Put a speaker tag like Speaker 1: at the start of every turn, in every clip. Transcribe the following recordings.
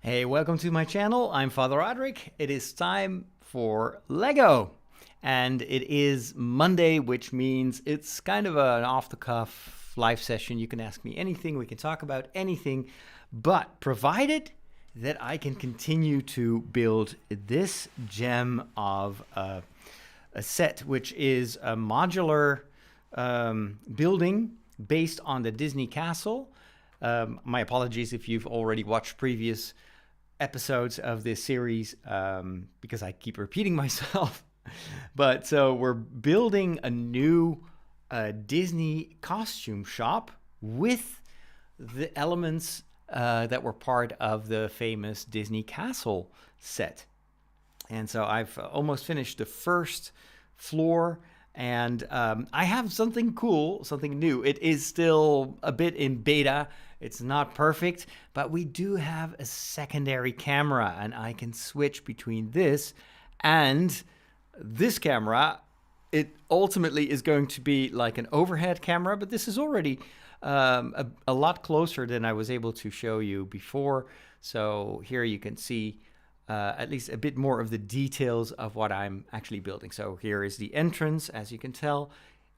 Speaker 1: Hey, welcome to my channel. I'm Father Roderick. It is time for Lego. And it is Monday, which means it's kind of an off-the-cuff live session. You can ask me anything. We can talk about anything. But provided that I can continue to build this gem of a set, which is a modular building based on the Disney castle. My apologies if you've already watched previous episodes of this series because I keep repeating myself. But so we're building a new Disney costume shop with the elements that were part of the famous Disney castle set. And so I've almost finished the first floor, and I have something cool, something new. It is still a bit in beta. It's not perfect, but we do have a secondary camera, and I can switch between this and this camera. It ultimately is going to be like an overhead camera, but this is already a lot closer than I was able to show you before. So here you can see at least a bit more of the details of what I'm actually building. So here is the entrance, as you can tell,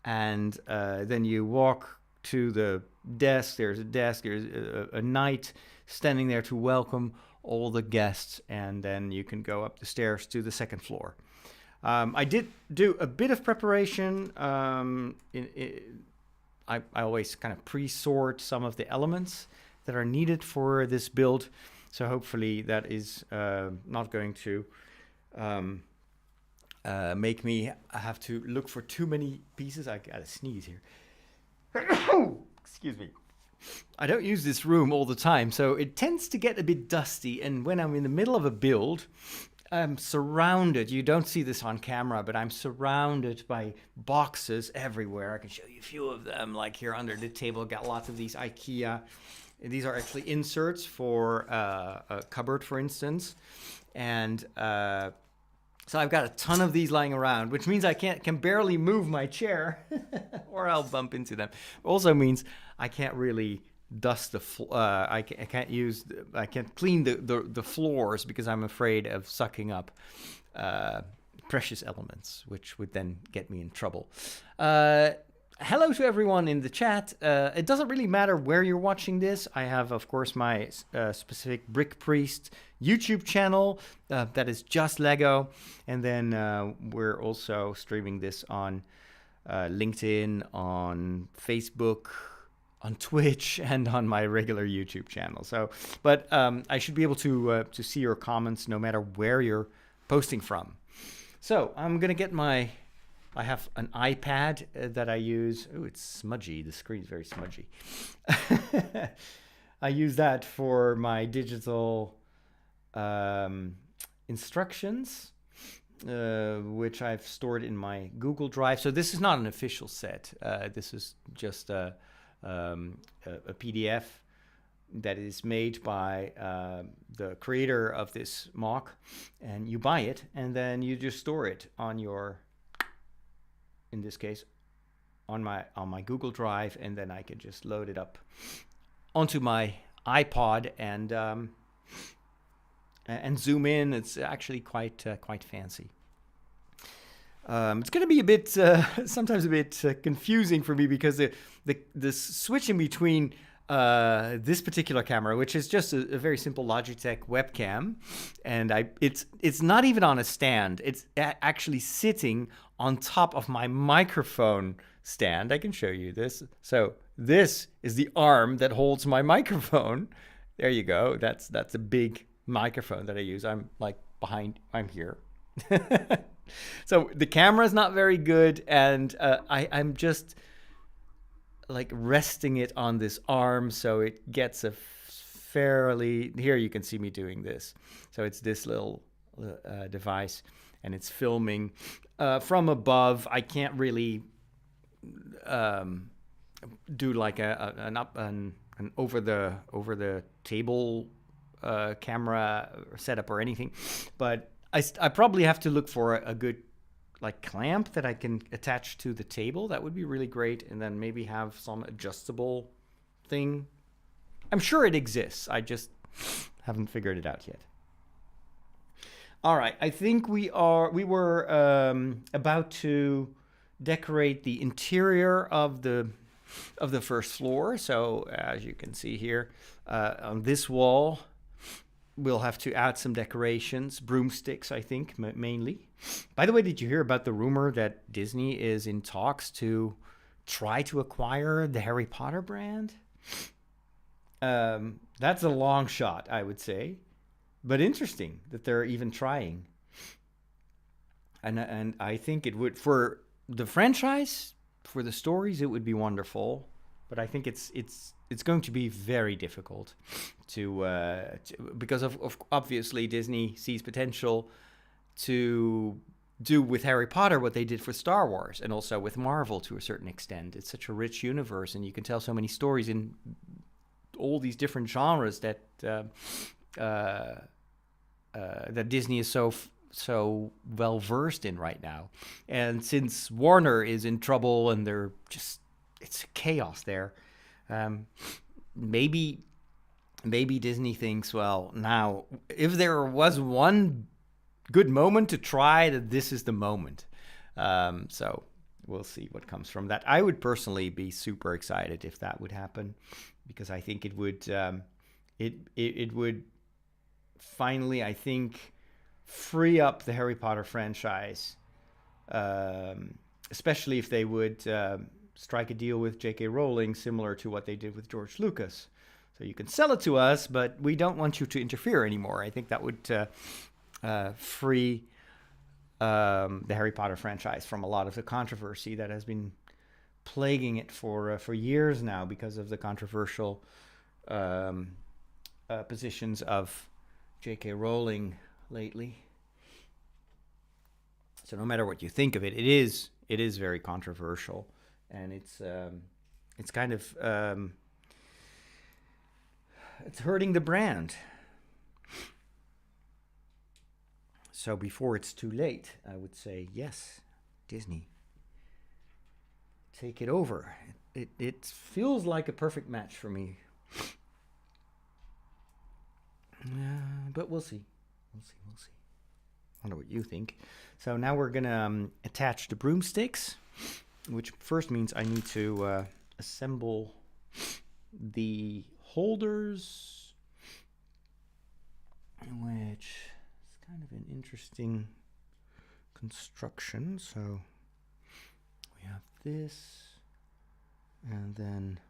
Speaker 1: and then you walk to the desk. There's a desk, there's a knight standing there to welcome all the guests, and then you can go up the stairs to the second floor. I did do a bit of preparation. I always kind of pre-sort some of the elements that are needed for this build. So hopefully that is not going to make me have to look for too many pieces. I gotta sneeze here. Excuse me. I don't use this room all the time, so it tends to get a bit dusty. And when I'm in the middle of a build, I'm surrounded. You don't see this on camera, but I'm surrounded by boxes everywhere. I can show you a few of them, like here under the table. Got lots of these IKEA. These are actually inserts for a cupboard, for instance. And so I've got a ton of these lying around, which means I can barely move my chair or I'll bump into them. Also means I can't really dust the I can't clean the floors because I'm afraid of sucking up precious elements, which would then get me in trouble. Hello to everyone in the chat. It doesn't really matter where you're watching this. I have, of course, my specific Brick Priest YouTube channel that is just Lego. And then we're also streaming this on LinkedIn, on Facebook, on Twitch, and on my regular YouTube channel. So, but I should be able to see your comments no matter where you're posting from. So I'm going to get I have an iPad that I use. Oh, it's smudgy. The screen's very smudgy. I use that for my digital instructions, which I've stored in my Google Drive. So this is not an official set. This is just a PDF that is made by the creator of this MOC, and you buy it, and then you just store it on your, in this case, on my Google Drive, and then I can just load it up onto my iPod and zoom in. It's actually quite fancy. It's going to be a bit sometimes a bit confusing for me because the switching between this particular camera, which is just a very simple Logitech webcam, and it's not even on a stand. It's actually sitting on top of my microphone stand. I can show you this. So this is the arm that holds my microphone. There you go. That's a big microphone that I use. I'm like behind. I'm here. So the camera is not very good, and I'm just like resting it on this arm so it gets a fairly, here you can see me doing this. So it's this little device, and it's filming from above. I can't really do like an over the table camera setup or anything, but I probably have to look for a good like clamp that I can attach to the table. That would be really great. And then maybe have some adjustable thing. I'm sure it exists. I just Haven't figured it out yet. All right, I think we were about to decorate the interior of the first floor. So as you can see here, on this wall, we'll have to add some decorations, broomsticks, I think, mainly. By the way, did you hear about the rumor that Disney is in talks to try to acquire the Harry Potter brand? That's a long shot, I would say, but interesting that they're even trying. And I think it would, for the franchise, for the stories, it would be wonderful. But I think it's going to be very difficult to because of obviously Disney sees potential to do with Harry Potter what they did for Star Wars, and also with Marvel to a certain extent. It's such a rich universe, and you can tell so many stories in all these different genres that that Disney is so well versed in right now. And since Warner is in trouble and they're just, it's chaos there. Maybe Disney thinks, well, now if there was one good moment to try, that this is the moment. So we'll see what comes from that. I would personally be super excited if that would happen, because I think it would it would finally, I think, free up the Harry Potter franchise, especially if they would strike a deal with J.K. Rowling, similar to what they did with George Lucas. So you can sell it to us, but we don't want you to interfere anymore. I think that would free the Harry Potter franchise from a lot of the controversy that has been plaguing it for years now, because of the controversial positions of J.K. Rowling lately. So no matter what you think of it, it is very controversial, and it's kind of it's hurting the brand. So before it's too late, I would say, yes, Disney, take it over. It feels like a perfect match for me. But we'll see. We'll see. I wonder what you think. So now we're going to attach the broomsticks, which first means I need to assemble the holders, which is kind of an interesting construction. So we have this, and then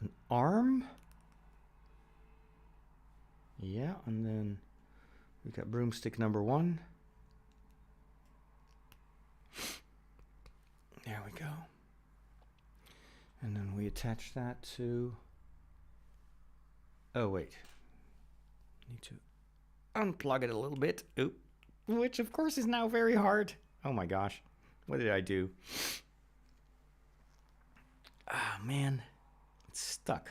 Speaker 1: an arm. Yeah, and then we got broomstick number 1. There we go. And then we attach that to... Oh, wait. Need to unplug it a little bit. Oop. Which, of course, is now very hard. Oh, my gosh. What did I do? Ah, man. It's stuck.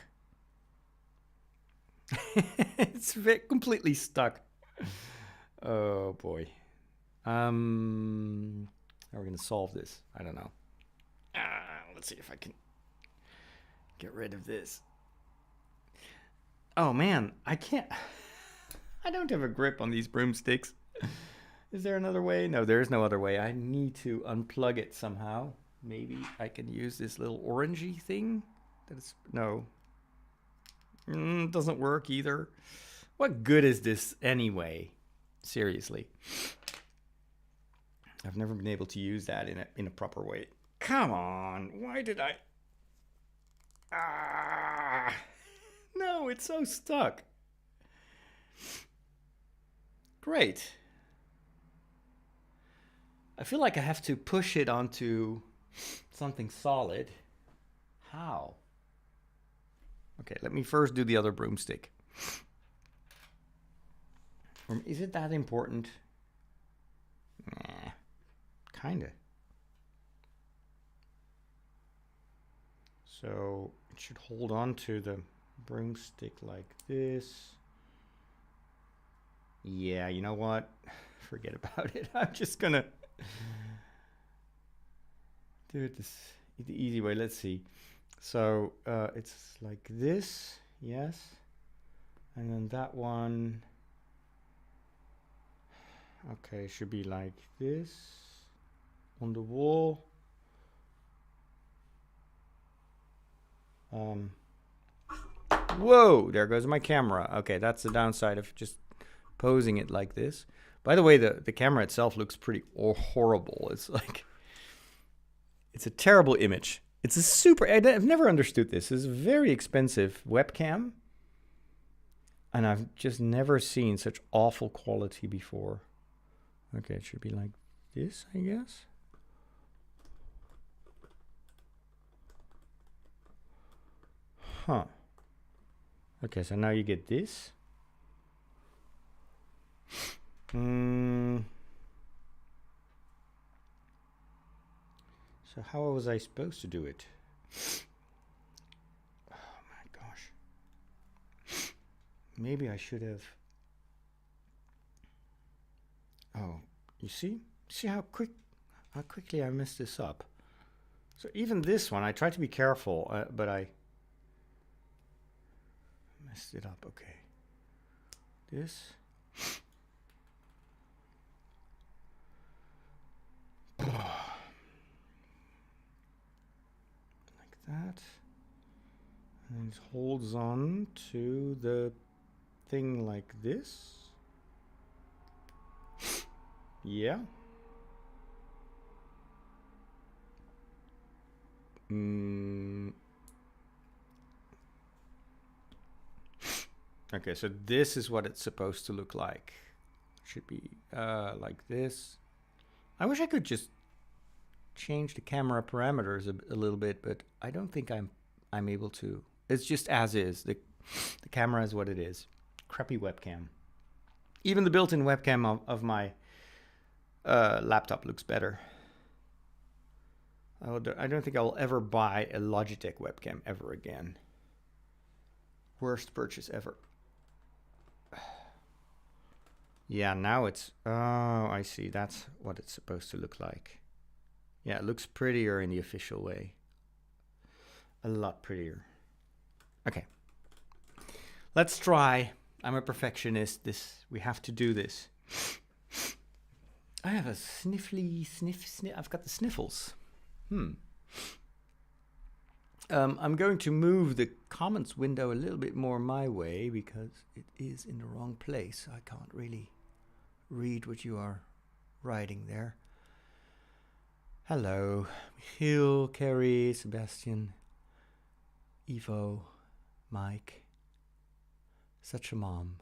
Speaker 1: It's completely stuck. Oh boy. How are we gonna solve this? I don't know. Let's see if I can get rid of this. Oh man, I can't. I don't have a grip on these broomsticks. Is there another way? No, there is no other way. I need to unplug it somehow. Maybe I can use this little orangey thing. No. Doesn't work either. What good is this anyway? Seriously. I've never been able to use that in a proper way. Come on. Why did I... No, it's so stuck. Great. I feel like I have to push it onto something solid. How? Okay, let me first do the other broomstick. Is it that important? Nah, kinda. So it should hold on to the broomstick like this. Yeah, you know what? Forget about it. I'm just gonna do it the easy way. Let's see. So it's like this, yes. And then that one, okay, should be like this on the wall. Whoa, there goes my camera. Okay, that's the downside of just posing it like this. By the way, the camera itself looks pretty horrible. It's like, it's a terrible image. It's a super, I've never understood this. It's a very expensive webcam. And I've just never seen such awful quality before. Okay, it should be like this, I guess. Huh. Okay, so now you get this. So how was I supposed to do it? Oh my gosh. Maybe I should have. Oh, you see? See how quickly I messed this up. So even this one, I tried to be careful, but I messed it up. Okay. This. Like that. And it holds on to the thing like this. Yeah. Okay, so this is what it's supposed to look like. Should be like this. I wish I could just change the camera parameters a little bit, but I don't think I'm able to. It's just as is. The camera is what it is. Crappy webcam. Even the built-in webcam of my laptop looks better. I don't think I'll ever buy a Logitech webcam ever again. Worst purchase ever. Yeah, now it's... Oh, I see. That's what it's supposed to look like. Yeah, it looks prettier in the official way. A lot prettier. Okay. Let's try. I'm a perfectionist. We have to do this. I have a sniffly sniff. I've got the sniffles. I'm going to move the comments window a little bit more my way because it is in the wrong place. I can't really read what you are writing there. Hello, Michiel, Carrie, Sebastian, Ivo, Mike. Such a mom.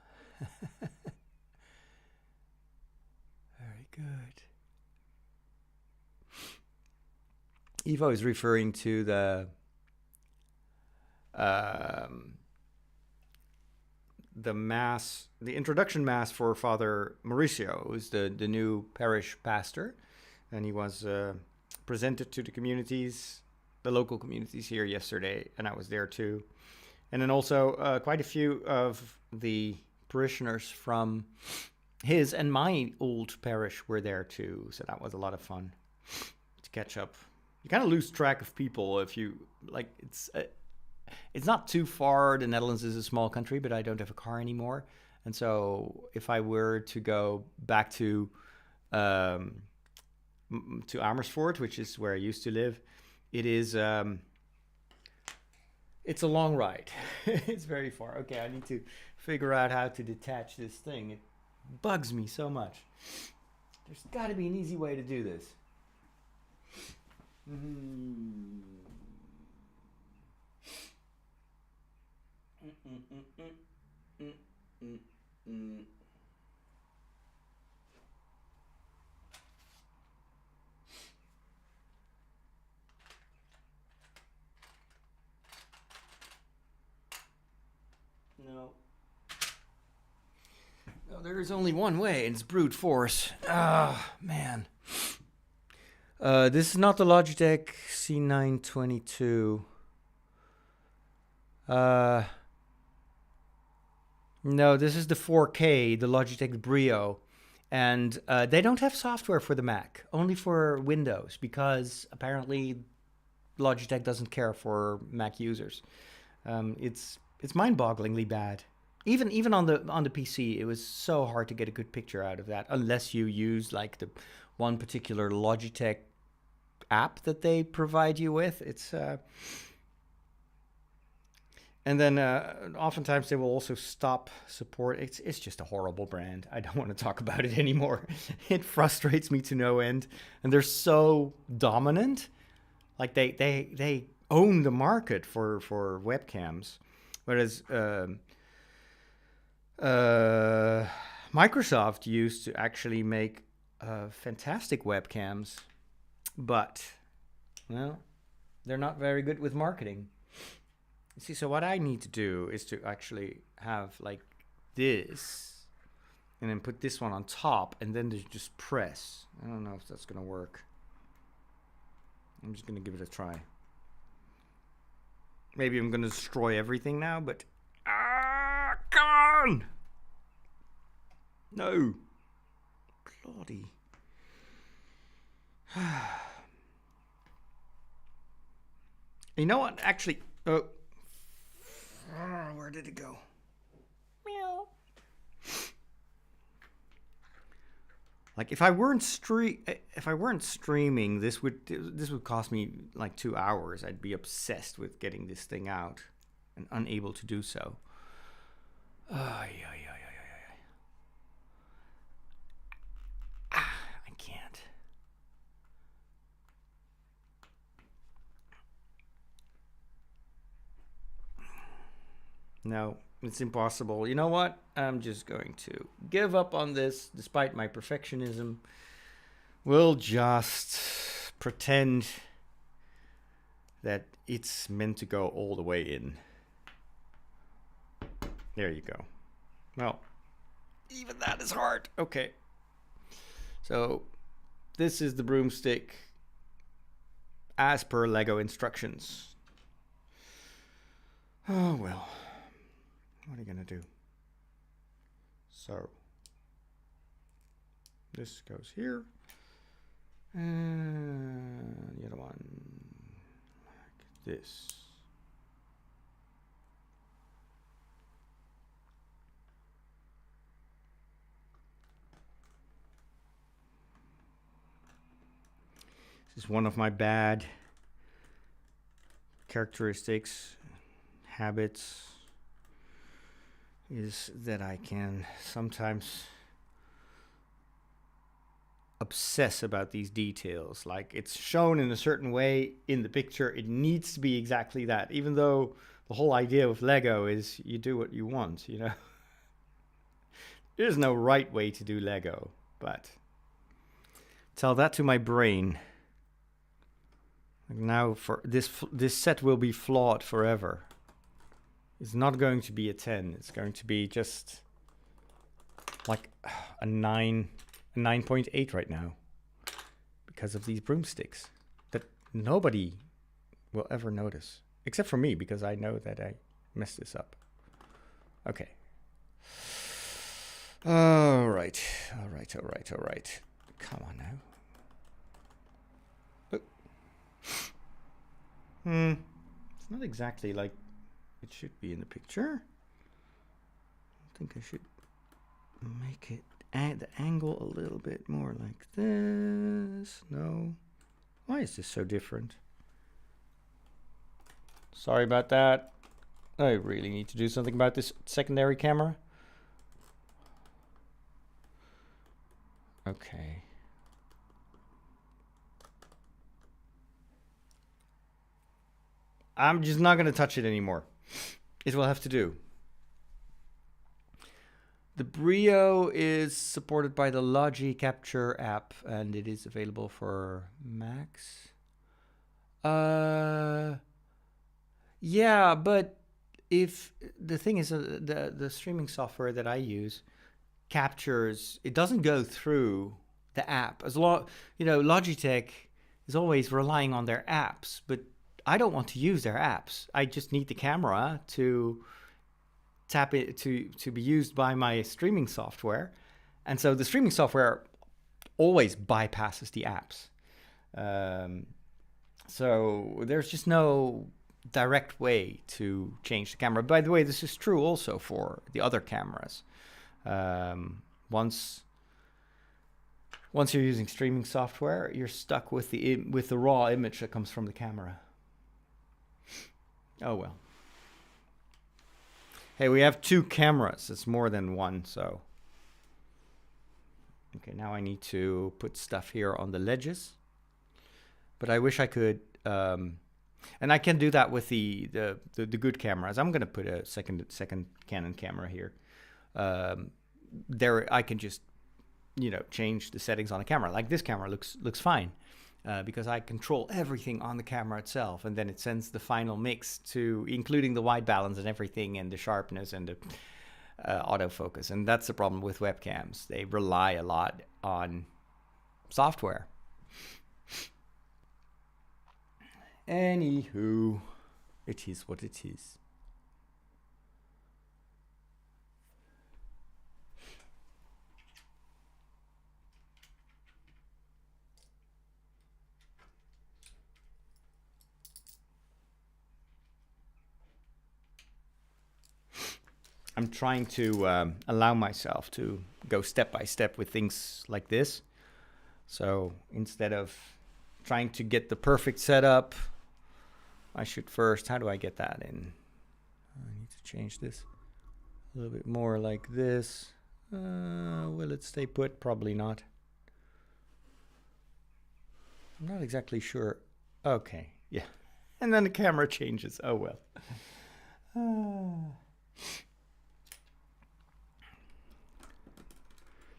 Speaker 1: Very good. Ivo is referring to the mass, the introduction mass for Father Mauricio, who's the new parish pastor, and he was presented to the communities, the local communities here yesterday, and I was there too. And then also quite a few of the parishioners from his and my old parish were there too, so that was a lot of fun to catch up. You kind of lose track of people if you, like, it's not too far. The Netherlands is a small country, but I don't have a car anymore. And so if I were to go back to Amersfoort, which is where I used to live, it is, it's a long ride. It's very far. Okay, I need to figure out how to detach this thing. It bugs me so much. There's got to be an easy way to do this. No, there is only one way, and it's brute force. Ah, man. This is not the Logitech C922. No, this is the 4K, the Logitech Brio. And they don't have software for the Mac, only for Windows, because apparently Logitech doesn't care for Mac users. It's mind-bogglingly bad. even on the PC, it was so hard to get a good picture out of that unless you use like the one particular Logitech app that they provide you with. It's and then oftentimes they will also stop support. It's just a horrible brand. I don't want to talk about it anymore. It frustrates me to no end, and they're so dominant. Like they own the market for webcams, whereas Microsoft used to actually make fantastic webcams, but well, they're not very good with marketing. See, so what I need to do is to actually have like this, and then put this one on top, and then just press. I don't know if that's gonna work. I'm just gonna give it a try. Maybe I'm gonna destroy everything now, but come on! No, bloody. You know what? Actually, where did it go? Meow. Like if I weren't streaming, this would cost me like 2 hours. I'd be obsessed with getting this thing out, and unable to do so. I can't. No, it's impossible. You know what? I'm just going to give up on this, despite my perfectionism. We'll just pretend that it's meant to go all the way in. There you go. Well, even that is hard. Okay. So, this is the broomstick as per LEGO instructions. Oh, well. What are you going to do? So, this goes here. And the other one, like this. This is one of my bad characteristics, habits, is that I can sometimes obsess about these details. Like it's shown in a certain way in the picture, it needs to be exactly that, even though the whole idea of Lego is you do what you want, you know. There's no right way to do Lego, but tell that to my brain. Now for this set will be flawed forever. It's not going to be a 10. It's going to be just like a 9.8 right now, because of these broomsticks that nobody will ever notice, except for me, because I know that I messed this up. Okay. All right. Come on now. Oh. It's not exactly like it should be in the picture. I think I should make it add the angle a little bit more like this. No. Why is this so different? Sorry about that. I really need to do something about this secondary camera. Okay. I'm just not going to touch it anymore. It will have to do. The Brio is supported by the Logi Capture app, and it is available for Macs. Yeah, but if the thing is, the streaming software that I use captures, it doesn't go through the app. Logitech is always relying on their apps, but I don't want to use their apps. I just need the camera to tap it to be used by my streaming software, and so the streaming software always bypasses the apps. So there's just no direct way to change the camera. By the way, this is true also for the other cameras. Once you're using streaming software, you're stuck with the raw image that comes from the camera. Oh well. Hey, we have 2 cameras. It's more than one, so. Okay, now I need to put stuff here on the ledges. But I wish I could, and I can do that with the good cameras. I'm gonna put a second Canon camera here. There I can just, change the settings on the camera. Like this camera looks fine. Because I control everything on the camera itself, and then it sends the final mix to including the white balance and everything, and the sharpness and the autofocus. And that's the problem with webcams. They rely a lot on software. Anywho, it is what it is. I'm trying to allow myself to go step by step with things like this. So instead of trying to get the perfect setup, I should first, how do I get that in? I need to change this a little bit more like this. Will it stay put? Probably not. I'm not exactly sure. Okay, yeah. And then the camera changes. Oh well.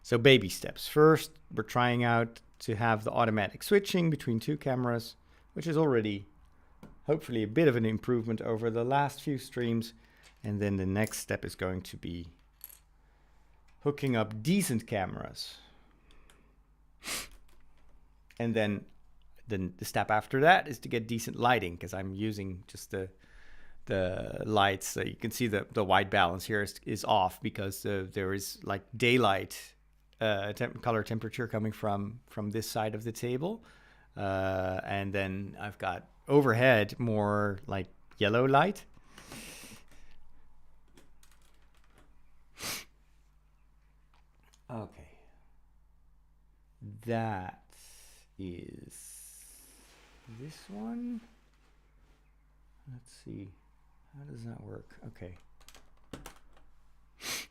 Speaker 1: So baby steps. First, we're trying out to have the automatic switching between 2 cameras, which is already hopefully a bit of an improvement over the last few streams. And then the next step is going to be hooking up decent cameras. And then the step after that is to get decent lighting, because I'm using just the lights. So you can see the white balance here is off because there is like daylight color temperature coming from this side of the table, and then I've got overhead more like yellow light. Okay, that is this one. Let's see, how does that work? Okay.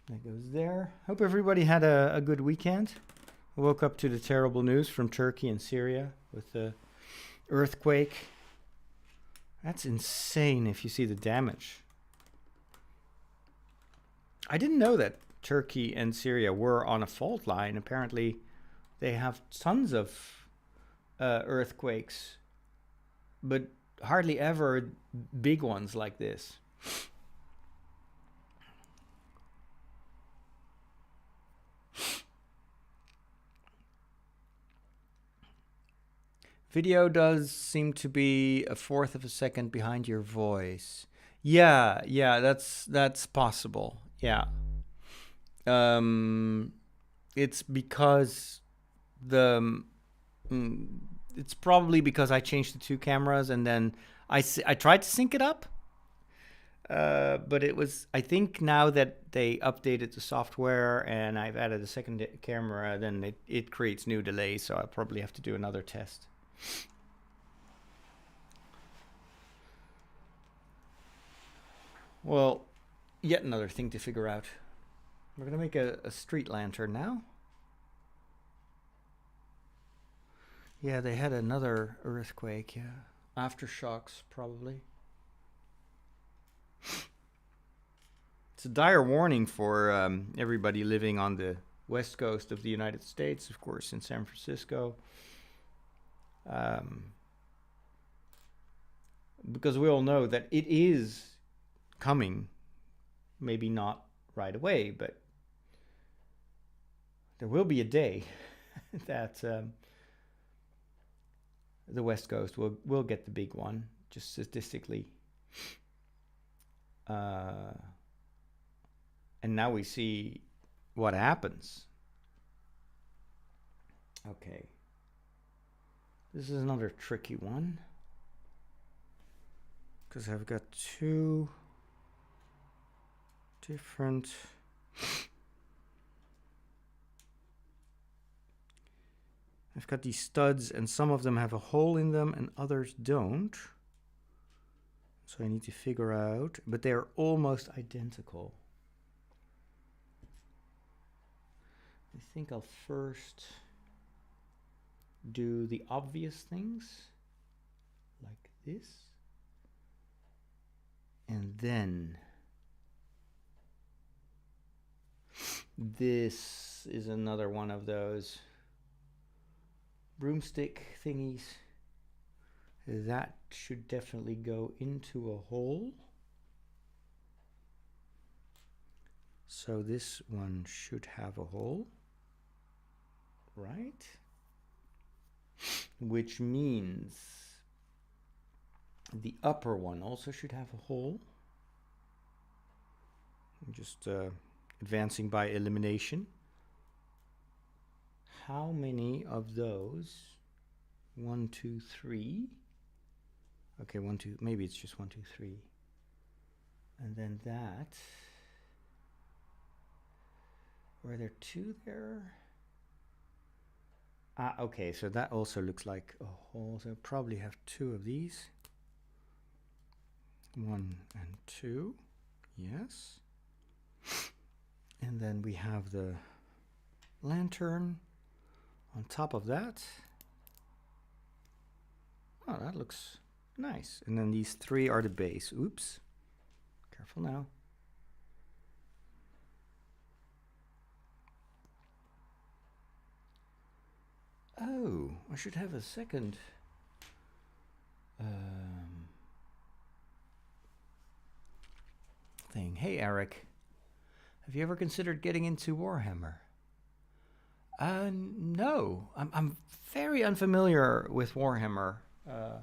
Speaker 1: That goes there. Hope everybody had a good weekend. I woke up to the terrible news from Turkey and Syria with the earthquake. That's insane if you see the damage. I didn't know that Turkey and Syria were on a fault line. Apparently, they have tons of earthquakes, but hardly ever big ones like this. Video does seem to be 1/4 of a second behind your voice. Yeah, that's possible. Yeah. It's because it's probably because I changed the 2 cameras, and then I tried to sync it up. But it was, I think now that they updated the software and I've added a second camera, then it creates new delays, so I'll probably have to do another test. Well, yet another thing to figure out. We're gonna make a street lantern now. Yeah, they had another earthquake, yeah. Aftershocks, probably. It's a dire warning for everybody living on the west coast of the United States, of course, in San Francisco. Because we all know that it is coming, maybe not right away, but there will be a day that the West Coast will get the big one, just statistically. And now we see what happens. Okay. This is another tricky one. because I've got two different I've got these studs, and some of them have a hole in them and others don't. So I need to figure out, but they're almost identical. I think I'll first do the obvious things like this. And then this is another one of those broomstick thingies. That should definitely go into a hole. So this one should have a hole, right? Which means the upper one also should have a hole. I'm just advancing by elimination. How many of those? 1, 2, 3. Okay, 1, 2, maybe it's just 1, 2, 3. And then that. Were there 2 there? Ah, okay, so that also looks like a hole. So I probably have 2 of these. 1 and 2. Yes. And then we have the lantern on top of that. Oh, that looks nice. And then these 3 are the base. Oops. Careful now. Oh, I should have a second thing. Hey, Eric. Have you ever considered getting into Warhammer? No. I'm very unfamiliar with Warhammer. I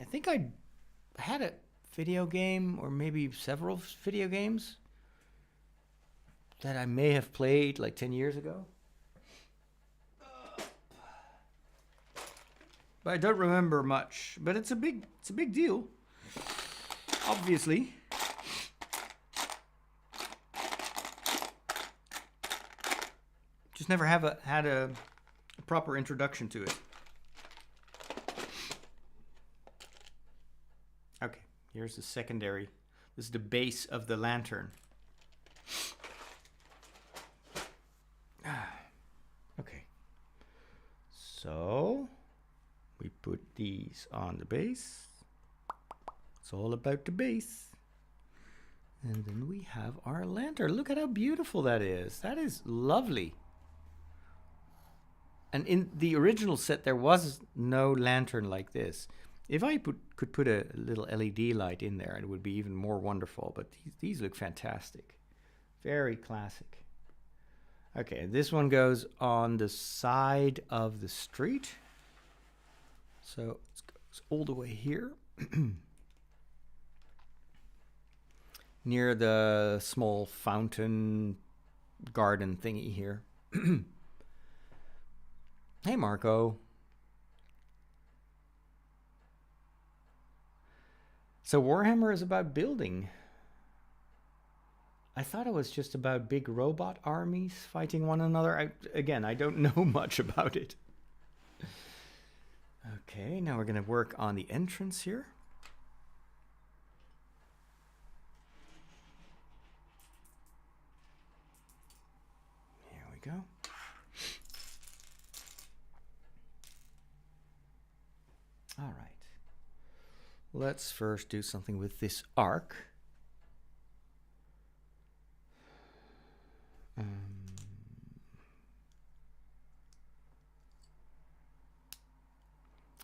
Speaker 1: think I had a video game, or maybe several video games, that I may have played like 10 years ago. But I don't remember much. But it's a big deal. Obviously. Just never had a proper introduction to it. Okay, here's the secondary. This is the base of the lantern. Okay. So we put these on the base. It's all about the base. And then we have our lantern. Look at how beautiful that is. That is lovely. And in the original set, there was no lantern like this. If I could put a little LED light in there, it would be even more wonderful. But these look fantastic. Very classic. Okay, this one goes on the side of the street. So it goes all the way here. Near the small fountain garden thingy here. Hey, Marco. So Warhammer is about building. I thought it was just about big robot armies fighting one another. Again, I don't know much about it. Okay, now we're going to work on the entrance here. Here we go. All right. Let's first do something with this arc.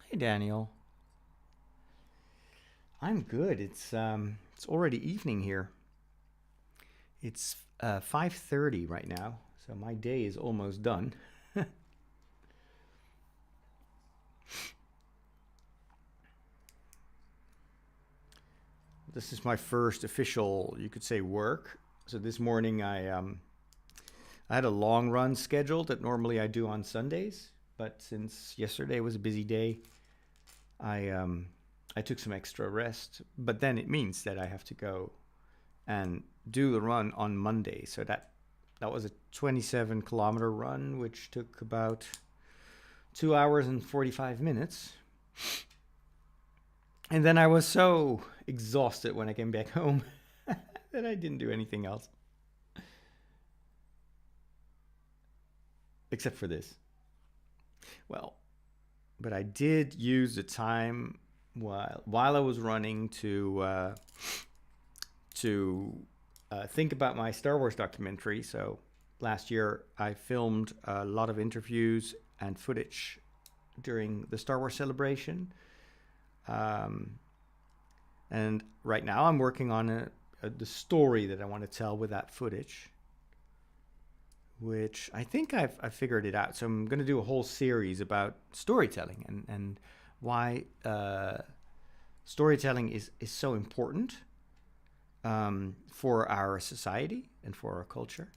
Speaker 1: Hey, Daniel. I'm good. It's already evening here. It's 5:30 right now, so my day is almost done. This is my first official, you could say, work. So this morning I had a long run scheduled that normally I do on Sundays, but since yesterday was a busy day, I I took some extra rest, but then it means that I have to go and do the run on Monday. So that was a 27-kilometer run, which took about 2 hours and 45 minutes. And then I was so exhausted when I came back home that I didn't do anything else. Except for this. Well, but I did use the time while I was running to think about my Star Wars documentary. So last year I filmed a lot of interviews and footage during the Star Wars celebration. And right now I'm working on the story that I want to tell with that footage, which I think I've figured it out. So I'm going to do a whole series about storytelling and why storytelling is so important for our society and for our culture,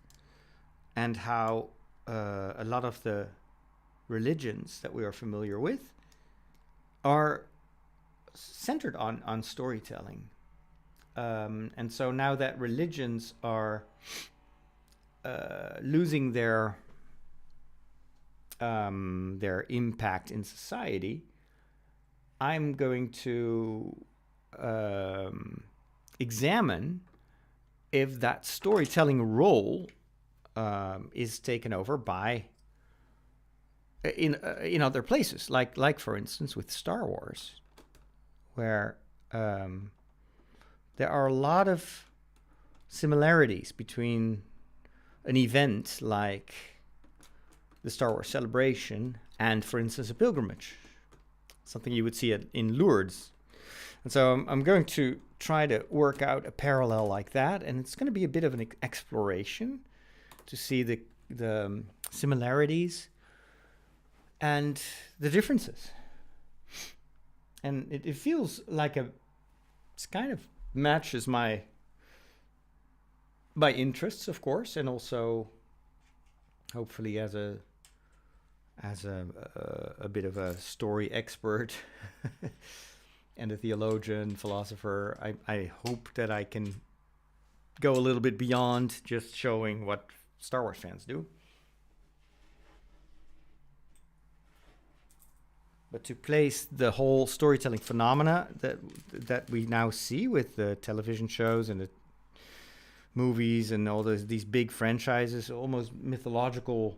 Speaker 1: and how a lot of the religions that we are familiar with are centered on storytelling. And so now that religions are losing their impact in society, I'm going to examine if that storytelling role is taken over by in other places, like for instance with Star Wars, where there are a lot of similarities between an event like the Star Wars celebration and, for instance, a pilgrimage, something you would see in Lourdes. And so I'm going to try to work out a parallel like that, and it's going to be a bit of an exploration to see the similarities and the differences. And it feels like it's kind of matches my interests, of course, and also hopefully as a bit of a story expert and a theologian, philosopher, I hope that I can go a little bit beyond just showing what Star Wars fans do. But to place the whole storytelling phenomena that we now see with the television shows and the movies and all these big franchises, almost mythological,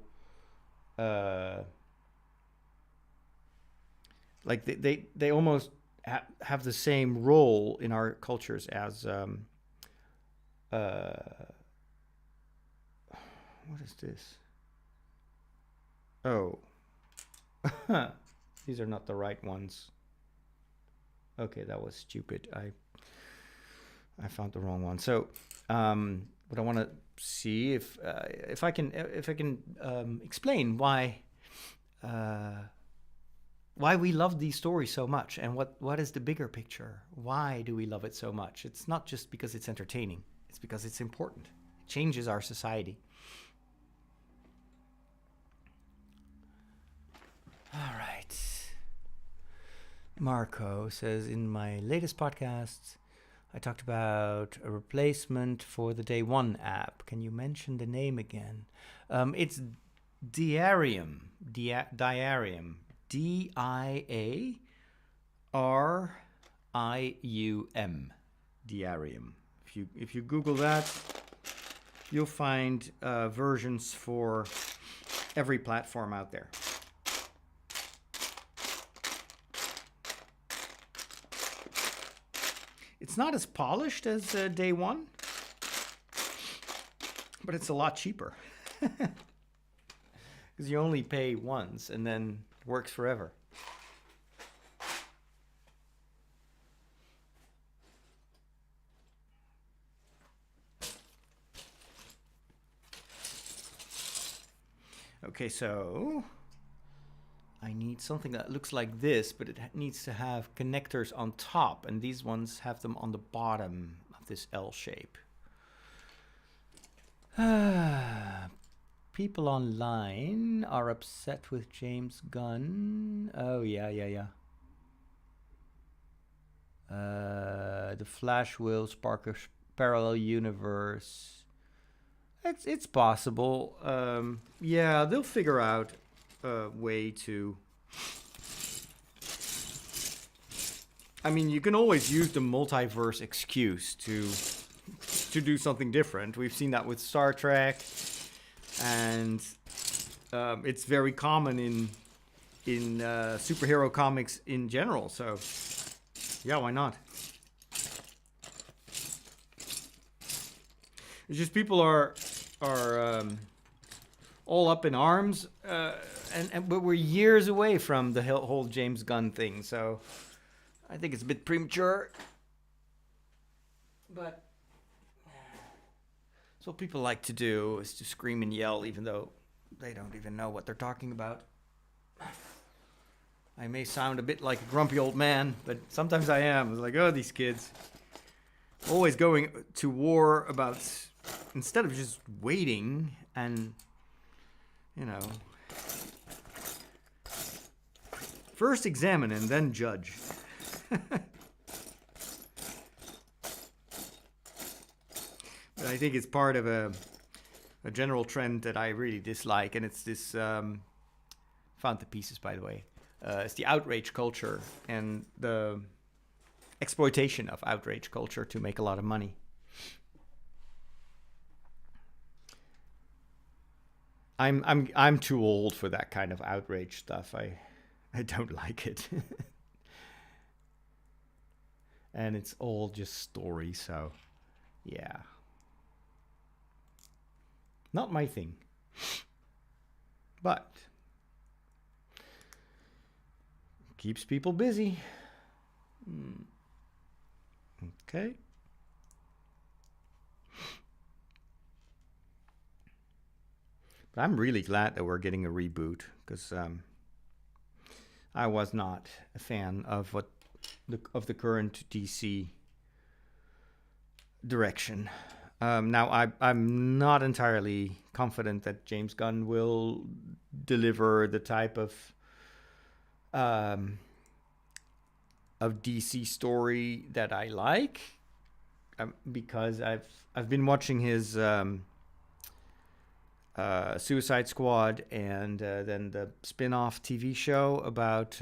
Speaker 1: like they almost have the same role in our cultures as what is this? Oh. These are not the right ones. Okay, that was stupid. I found the wrong one. So, what I want to see if I can explain why we love these stories so much, and what is the bigger picture? Why do we love it so much? It's not just because it's entertaining. It's because it's important. It changes our society. All right. Marco says, in my latest podcast, I talked about a replacement for the Day One app. Can you mention the name again? It's Diarium. Diarium. D-I-A-R-I-U-M. Diarium. If you Google that, you'll find versions for every platform out there. It's not as polished as Day One, but it's a lot cheaper. Because you only pay once and then it works forever. Okay, so I need something that looks like this, but it needs to have connectors on top, and these ones have them on the bottom of this L shape. People online are upset with James Gunn. Oh, yeah. The Flash will spark a parallel universe. It's possible. Yeah, they'll figure out a way to. I mean, you can always use the multiverse excuse to do something different. We've seen that with Star Trek, and it's very common in superhero comics in general. So, yeah, why not? It's just people are all up in arms, but we're years away from the whole James Gunn thing. So, I think it's a bit premature. But that's what people like to do, is to scream and yell, even though they don't even know what they're talking about. I may sound a bit like a grumpy old man, but sometimes I am. It's like, oh, these kids. Always going to war about, instead of just waiting and, you know, first examine and then judge. But I think it's part of a general trend that I really dislike, and it's this, found the pieces, by the way. It's the outrage culture and the exploitation of outrage culture to make a lot of money. I'm too old for that kind of outrage stuff. I don't like it. And it's all just story, so yeah. Not my thing. But keeps people busy. Okay. But I'm really glad that we're getting a reboot, because I was not a fan of the current DC direction. Now I'm not entirely confident that James Gunn will deliver the type of DC story that I like, because I've been watching his Suicide Squad, and then the spin-off TV show about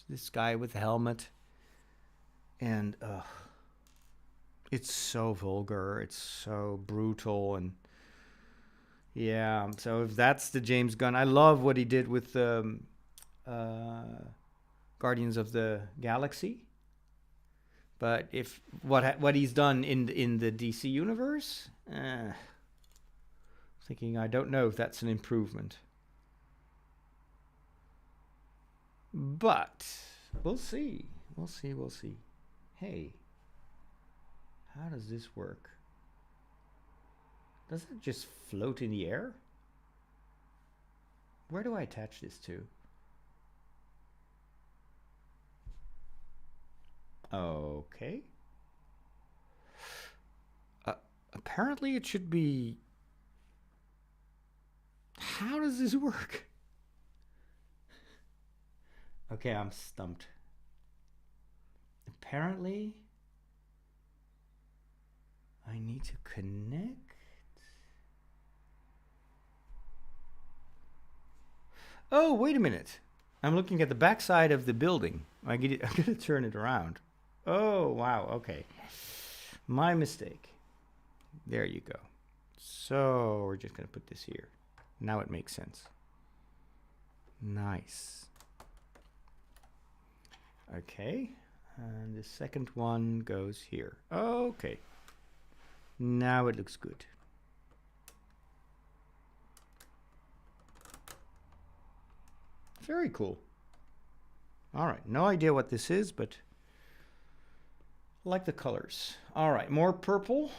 Speaker 1: this guy with the helmet, and it's so vulgar, it's so brutal, and yeah. So if that's the James Gunn, I love what he did with Guardians of the Galaxy. But if what he's done in the DC universe, thinking I don't know if that's an improvement. But we'll see. We'll see. Hey, how does this work? Does it just float in the air? Where do I attach this to? Okay. Apparently it should be... How does this work? Okay, I'm stumped. Apparently, I need to connect. Oh, wait a minute. I'm looking at the backside of the building. I'm gonna turn it around. Oh, wow. Okay. My mistake. There you go. So we're just gonna put this here. Now it makes sense. Nice. Okay. And the second one goes here. Okay. Now it looks good. Very cool. All right. No idea what this is, but I like the colors. All right. More purple.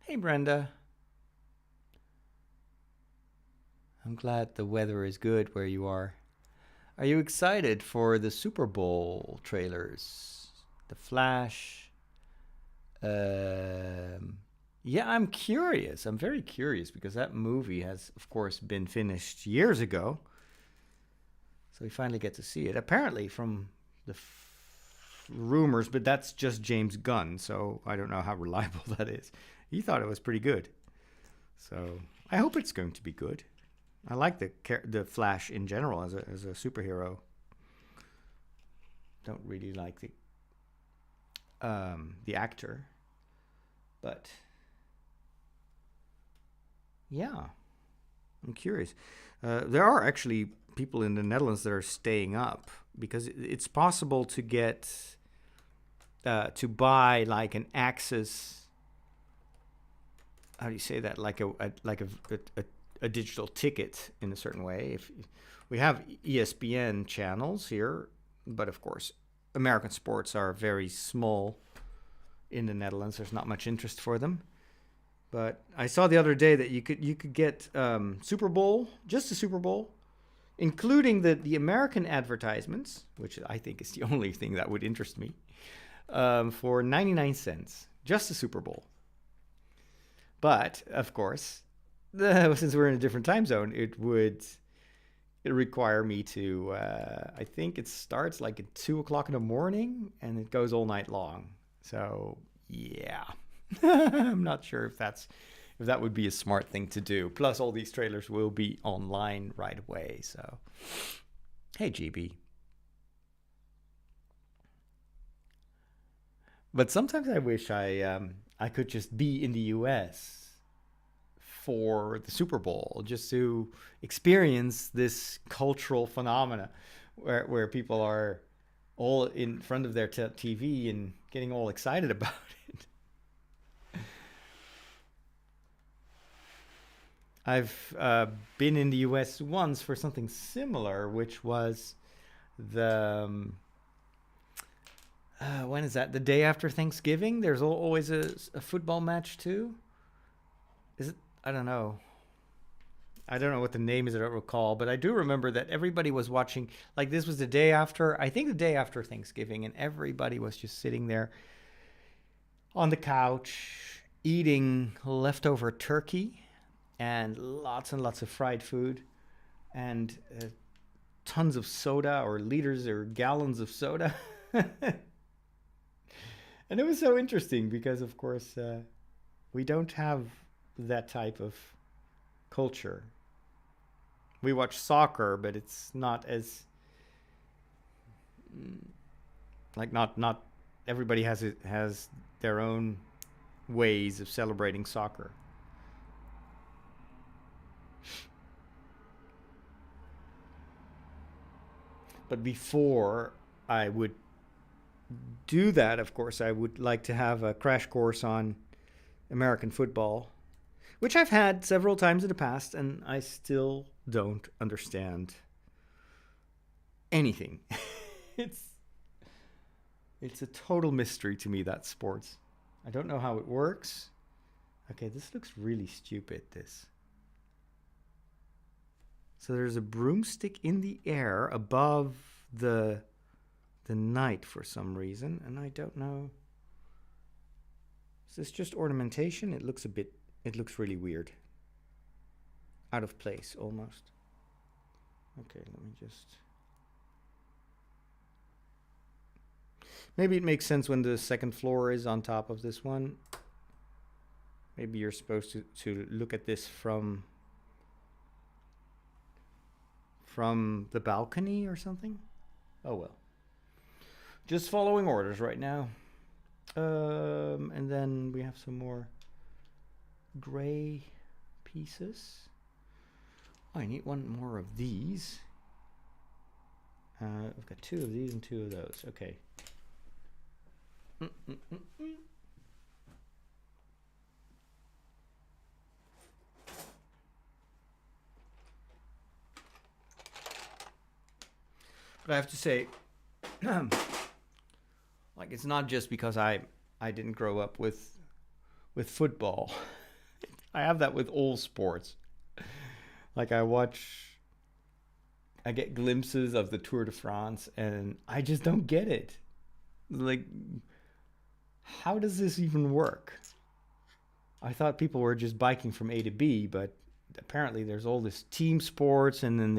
Speaker 1: Hey, Brenda. I'm glad the weather is good where you are. Are you excited for the Super Bowl trailers? The Flash, Yeah, I'm curious. I'm very curious because that movie has, of course, been finished years ago. So we finally get to see it. Apparently, from the rumors, but that's just James Gunn, so I don't know how reliable that is. He thought it was pretty good. So I hope it's going to be good. I like the Flash in general as a superhero. Don't really like the actor, but yeah, I'm curious. There are actually people in the Netherlands that are staying up because it's possible to get to buy like an access. How do you say that? Like a digital ticket in a certain way. If we have ESPN channels here, but of course, American sports are very small in the Netherlands. There's not much interest for them. But I saw the other day that you could get Super Bowl, just the Super Bowl, including the American advertisements, which I think is the only thing that would interest me, for 99 cents, just the Super Bowl. But of course, since we're in a different time zone, it require me to. I think it starts like at 2 o'clock in the morning and it goes all night long. So yeah, I'm not sure if that would be a smart thing to do. Plus, all these trailers will be online right away. So, hey, GB. But sometimes I wish I could just be in the US for the Super Bowl, just to experience this cultural phenomena where people are all in front of their TV and getting all excited about it. I've been in the US once for something similar, which was the when is that? The day after Thanksgiving? There's always a football match too. Is it? I don't know. I don't know what the name is. I don't recall, but I do remember that everybody was watching. Like this was the day after. I think the day after Thanksgiving, and everybody was just sitting there on the couch eating leftover turkey and lots of fried food and tons of soda or liters or gallons of soda. And it was so interesting because, of course, we don't have that type of culture. We watch soccer, but it's not as like not everybody has their own ways of celebrating soccer. But before I would do that, of course, I would like to have a crash course on American football, which I've had several times in the past, and I still don't understand anything. it's it's a total mystery to me, that sports. I don't know how it works. Okay, this looks really stupid, this. So there's a broomstick in the air above the knight for some reason, and I don't know. Is this just ornamentation? It looks really weird. Out of place almost. Okay, let me just. Maybe it makes sense when the second floor is on top of this one. Maybe you're supposed to look at this from the balcony or something. Oh well. Just following orders right now. And then we have some more gray pieces. Oh, I need one more of these. I've got two of these and two of those. Okay. But I have to say, like, it's not just because I didn't grow up with football. I have that with all sports. Like I get glimpses of the Tour de France, and I just don't get it. Like, how does this even work? I thought people were just biking from A to B, but apparently there's all this team sports, and then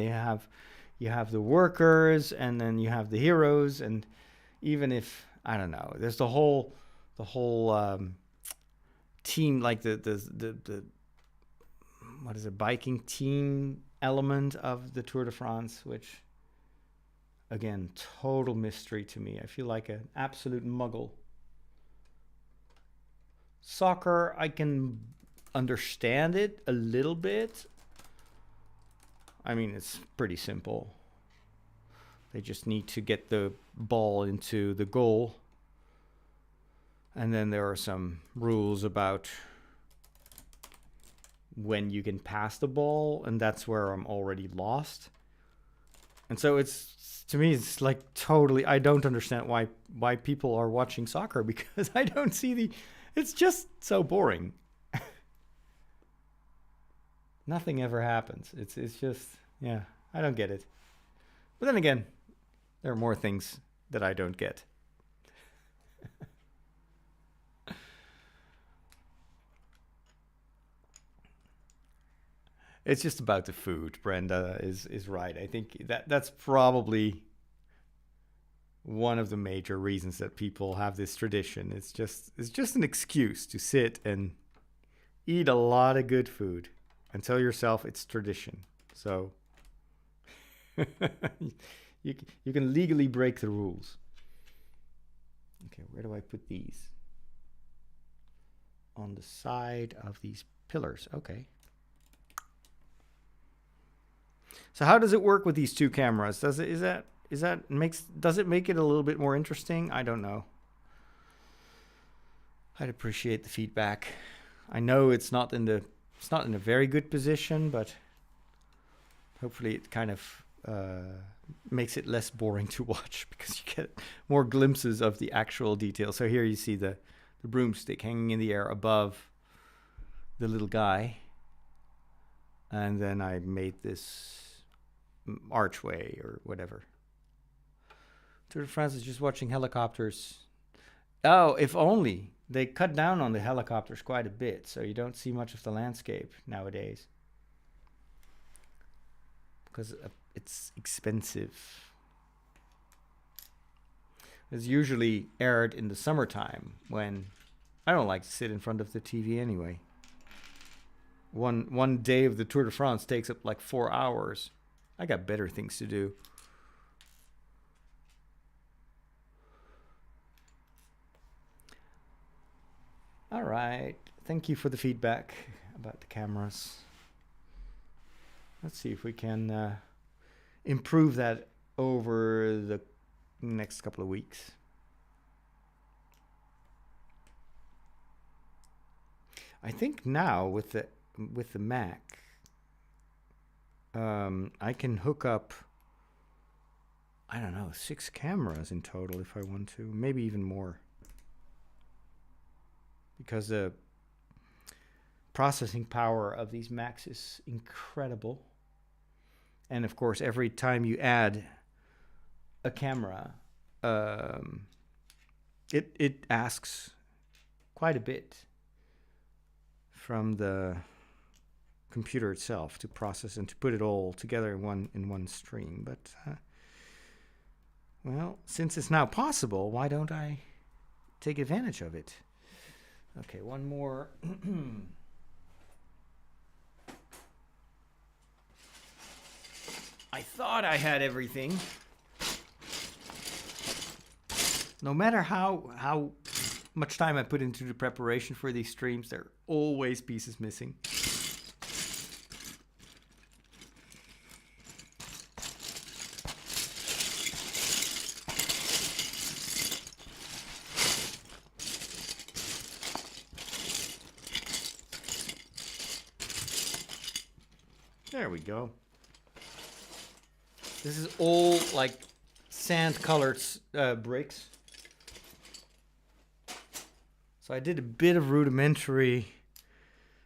Speaker 1: you have the workers, and then you have the heroes, and even if I don't know, there's the whole team, like the what is it, biking team element of the Tour de France, which again, total mystery to me. I feel like an absolute muggle. Soccer, I can understand it a little bit. I mean, it's pretty simple. They just need to get the ball into the goal. And then there are some rules about when you can pass the ball, and that's where I'm already lost. And so it's, to me, it's like totally, I don't understand why people are watching soccer, because I don't see it's just so boring. Nothing ever happens. It's just, yeah, I don't get it. But then again, there are more things that I don't get. It's just about the food. Brenda is right. I think that's probably one of the major reasons that people have this tradition. It's just an excuse to sit and eat a lot of good food and tell yourself it's tradition. So you can legally break the rules. Okay, where do I put these? On the side of these pillars. Okay. So how does it work with these two cameras? Does it make it a little bit more interesting? I don't know. I'd appreciate the feedback. I know it's not in a very good position, but hopefully it kind of makes it less boring to watch, because you get more glimpses of the actual detail. So here you see the broomstick hanging in the air above the little guy. And then I made this archway or whatever. Tour de France is just watching helicopters. Oh, if only. They cut down on the helicopters quite a bit, so you don't see much of the landscape nowadays. Because it's expensive. It's usually aired in the summertime, when I don't like to sit in front of the TV anyway. One day of the Tour de France takes up like 4 hours. I got better things to do. All right. Thank you for the feedback about the cameras. Let's see if we can improve that over the next couple of weeks. I think now with the Mac, I can hook up, I don't know, 6 cameras in total if I want to, maybe even more. Because the processing power of these Macs is incredible. And of course, every time you add a camera, it asks quite a bit from the computer itself to process and to put it all together in one stream. But well, since it's now possible, why don't I take advantage of it? Okay, one more. I thought I had everything. No matter how much time I put into the preparation for these streams, there are always pieces missing. There we go. This is all like sand-colored bricks. So I did a bit of rudimentary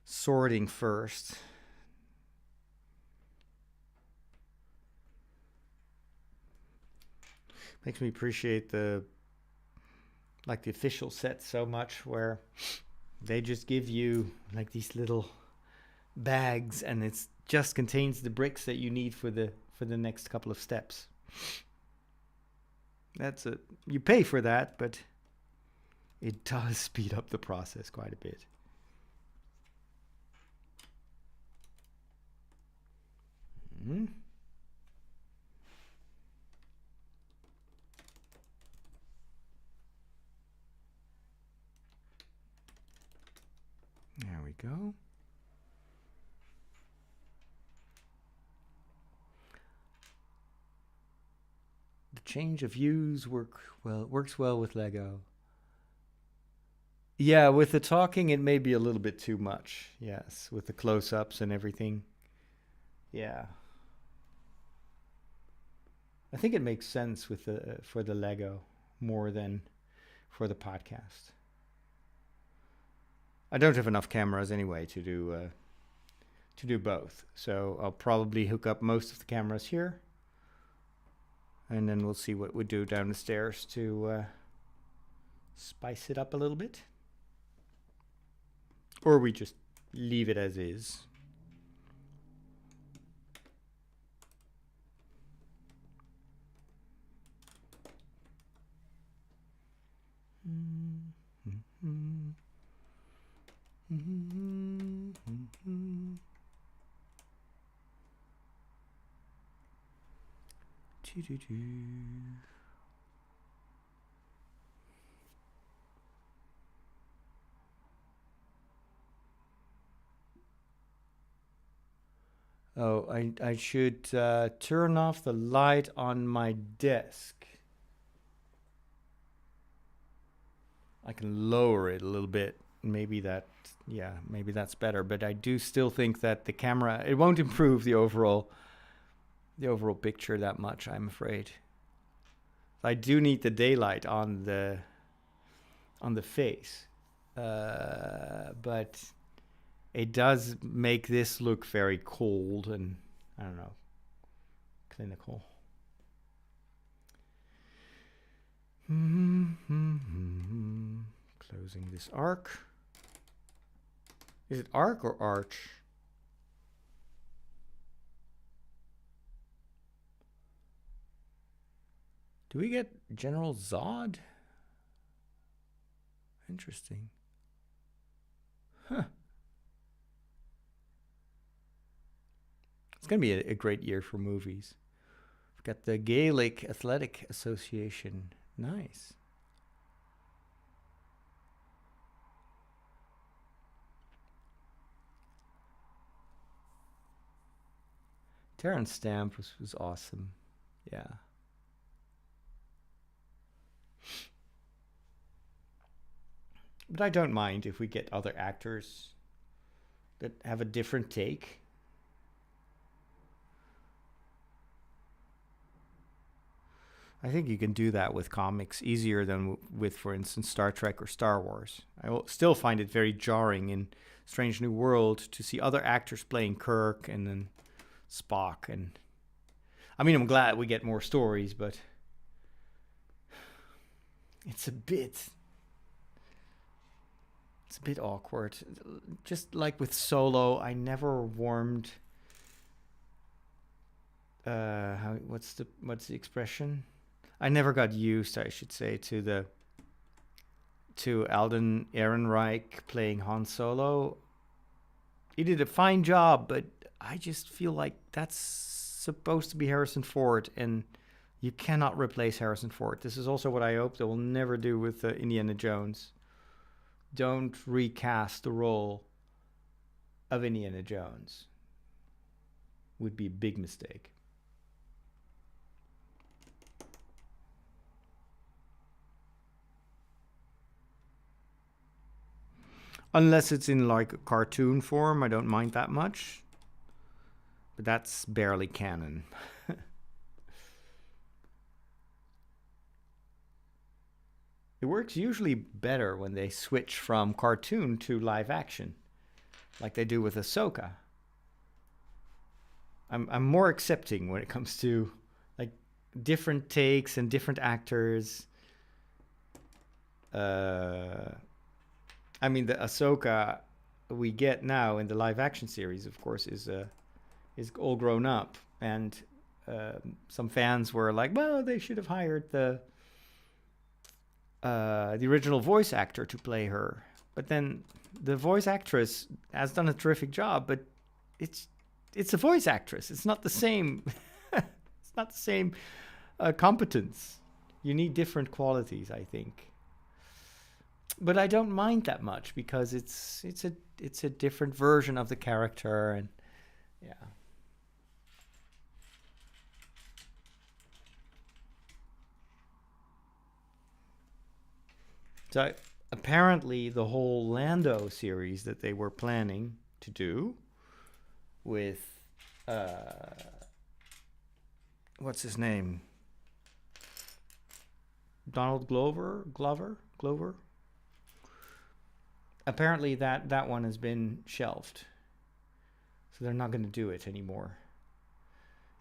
Speaker 1: sorting first. Makes me appreciate the official set so much, where They just give you like these little bags, and it just contains the bricks that you need for the next couple of steps. That's it. You pay for that, but it does speed up the process quite a bit. There we go. The change of views works well with Lego. Yeah, with the talking, it may be a little bit too much. Yes, with the close-ups and everything. Yeah. I think it makes sense with for the Lego more than for the podcast. I don't have enough cameras anyway to do both, so I'll probably hook up most of the cameras here, and then we'll see what we do down the stairs to spice it up a little bit, or we just leave it as is. Oh, I should turn off the light on my desk. I can lower it a little bit. Maybe that's better. But I do still think that the camera, it won't improve the overall picture that much, I'm afraid. I do need the daylight on the face, but it does make this look very cold and, I don't know, clinical. Closing this arc. Is it arc or arch? Do we get General Zod? Interesting. Huh. It's going to be a great year for movies. We've got the Gaelic Athletic Association. Nice. Terrence Stamp was awesome. Yeah. But I don't mind if we get other actors that have a different take. I think you can do that with comics easier than with, for instance, Star Trek or Star Wars. I will still find it very jarring in Strange New World to see other actors playing Kirk and then Spock. And I mean, I'm glad we get more stories, but it's a bit awkward. Just like with Solo, I never warmed. What's the expression? I never got used, I should say, to Alden Ehrenreich playing Han Solo. He did a fine job, but I just feel like that's supposed to be Harrison Ford, and you cannot replace Harrison Ford. This is also what I hope they will never do with Indiana Jones. Don't recast the role of Indiana Jones. Would be a big mistake. Unless it's in like a cartoon form, I don't mind that much. But that's barely canon. It works usually better when they switch from cartoon to live action, like they do with Ahsoka. I'm more accepting when it comes to like different takes and different actors. I mean, the Ahsoka we get now in the live action series, of course, is all grown up, and some fans were like, "Well, they should have hired the original voice actor to play her." But then the voice actress has done a terrific job, but it's it's a voice actress. It's not the same. It's not the same competence. You need different qualities, I think. But I don't mind that much because it's a different version of the character, and yeah. So apparently, the whole Lando series that they were planning to do with what's his name? Donald Glover. Apparently, that one has been shelved, so they're not going to do it anymore.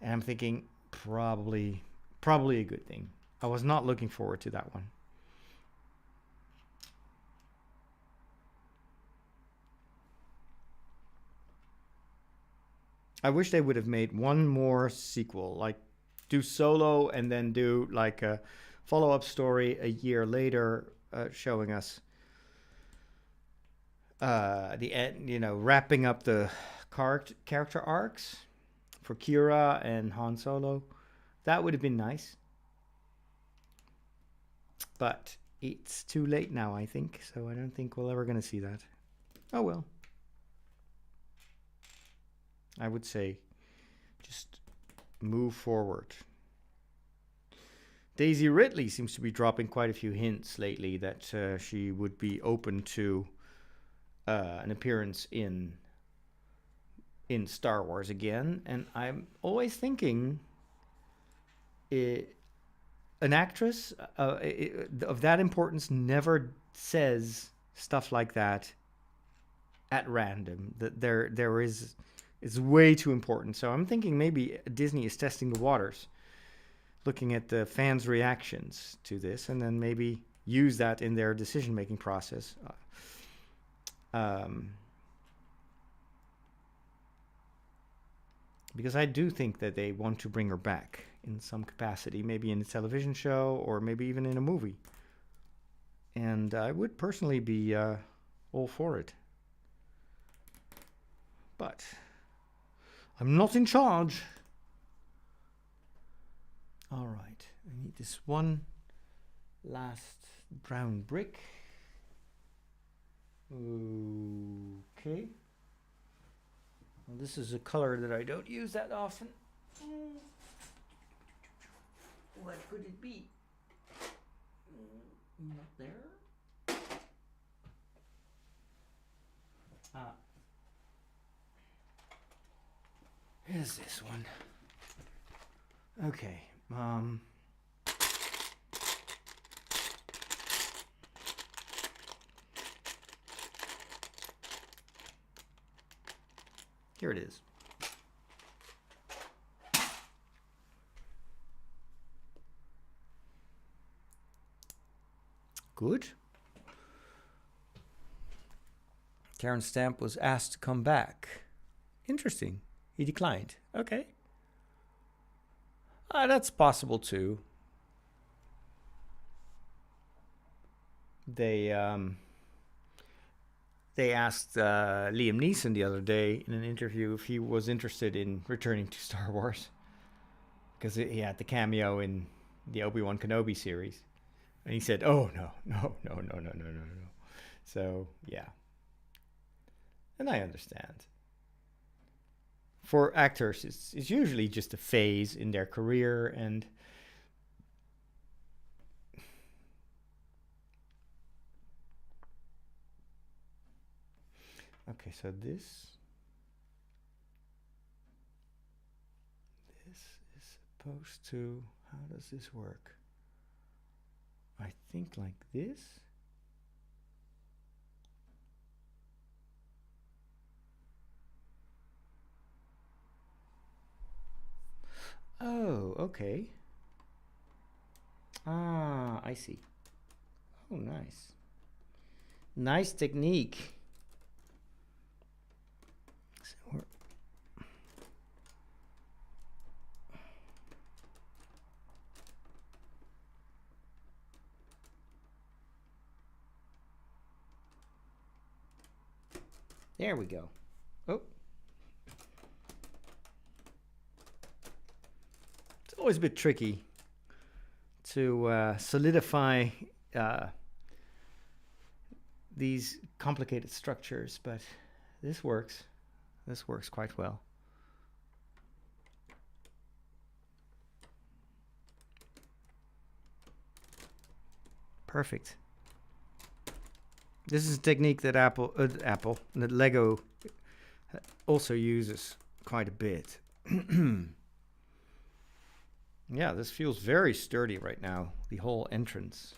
Speaker 1: And I'm thinking probably a good thing. I was not looking forward to that one. I wish they would have made one more sequel, like do Solo and then do like a follow-up story a year later, showing us the end, wrapping up the character arcs for Kira and Han Solo. That would have been nice, but it's too late now, I think. So I don't think we're ever going to see that. Oh well. I would say just move forward. Daisy Ridley seems to be dropping quite a few hints lately that she would be open to an appearance in Star Wars again, and I'm always thinking an actress of that importance never says stuff like that at random. That there is. It's way too important. So I'm thinking maybe Disney is testing the waters, looking at the fans' reactions to this, and then maybe use that in their decision-making process. Because I do think that they want to bring her back in some capacity, maybe in a television show or maybe even in a movie. And I would personally be all for it. But I'm not in charge. All right, I need this one last brown brick. Okay. Well, this is a color that I don't use that often. What could it be? Not there. Ah. Here's this one. Okay. Here it is. Good. Terrence Stamp was asked to come back. Interesting. He declined. Okay. That's possible too. They asked Liam Neeson the other day in an interview if he was interested in returning to Star Wars, because he had the cameo in the Obi-Wan Kenobi series, and he said, "Oh no." So yeah, and I understand. For actors, it's usually just a phase in their career, and okay, so this is supposed to, how does this work? I think like this. Oh, okay. Ah, I see. Oh, nice. Nice technique. There we go. Oh. It's always a bit tricky to solidify these complicated structures, but this works. This works quite well. Perfect. This is a technique that that Lego also uses quite a bit. Yeah, this feels very sturdy right now. The whole entrance.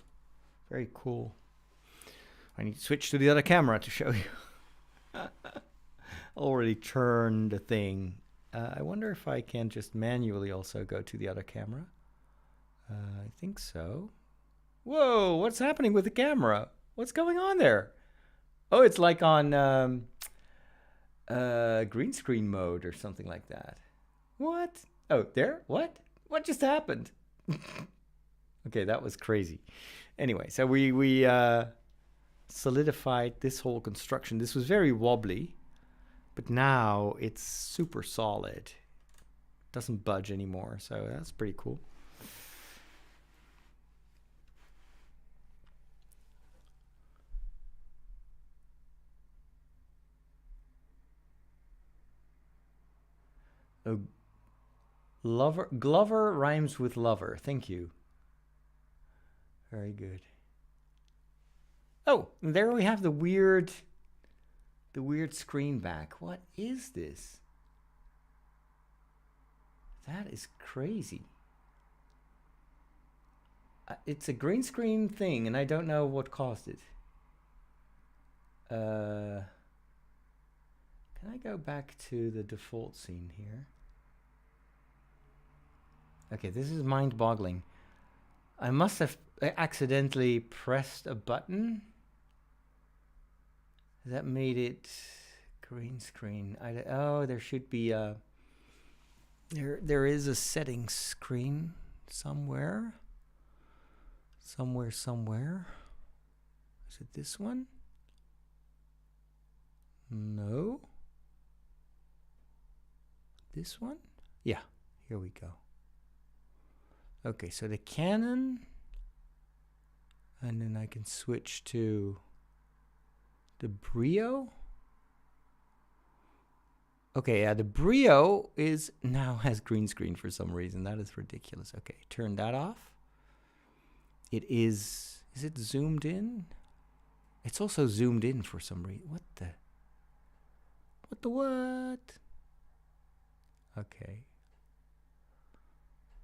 Speaker 1: Very cool. I need to switch to the other camera to show you. Already turned the thing. I wonder if I can just manually also go to the other camera. I think so. Whoa, what's happening with the camera? What's going on there? Oh, it's like on green screen mode or something like that. What? Oh, there? What? What just happened? Okay, that was crazy. Anyway, so we solidified this whole construction. This was very wobbly, but now it's super solid. Doesn't budge anymore, so that's pretty cool. Oh, Glover rhymes with lover. Thank you. Very good. Oh, and there we have the weird screen back. What is this? That is crazy. It's a green screen thing, and I don't know what caused it. Can I go back to the default scene here? Okay, this is mind-boggling. I must have accidentally pressed a button that made it green screen. Oh, there should be a... There is a settings screen somewhere. Somewhere. Is it this one? No. This one? Yeah, here we go. Okay, so the Canon, and then I can switch to the Brio. Okay, yeah, the Brio is now has green screen for some reason. That is ridiculous. Okay, turn that off. It is it zoomed in? It's also zoomed in for some reason. What? Okay.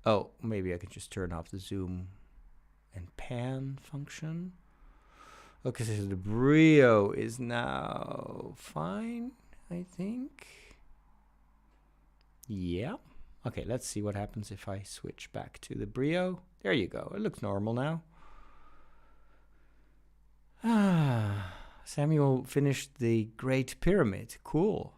Speaker 1: Oh, maybe I can just turn off the zoom and pan function. Okay, so the Brio is now fine, I think. Yeah. Okay, let's see what happens if I switch back to the Brio. There you go. It looks normal now. Samuel finished the Great Pyramid. Cool.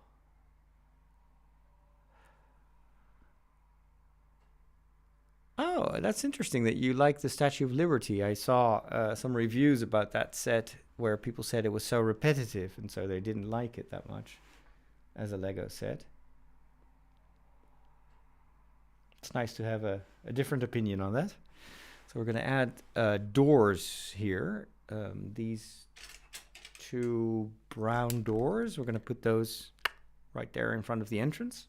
Speaker 1: Oh, that's interesting that you like the Statue of Liberty. I saw some reviews about that set where people said it was so repetitive, and so they didn't like it that much as a Lego set. It's nice to have a different opinion on that. So we're going to add doors here. These two brown doors, we're going to put those right there in front of the entrance.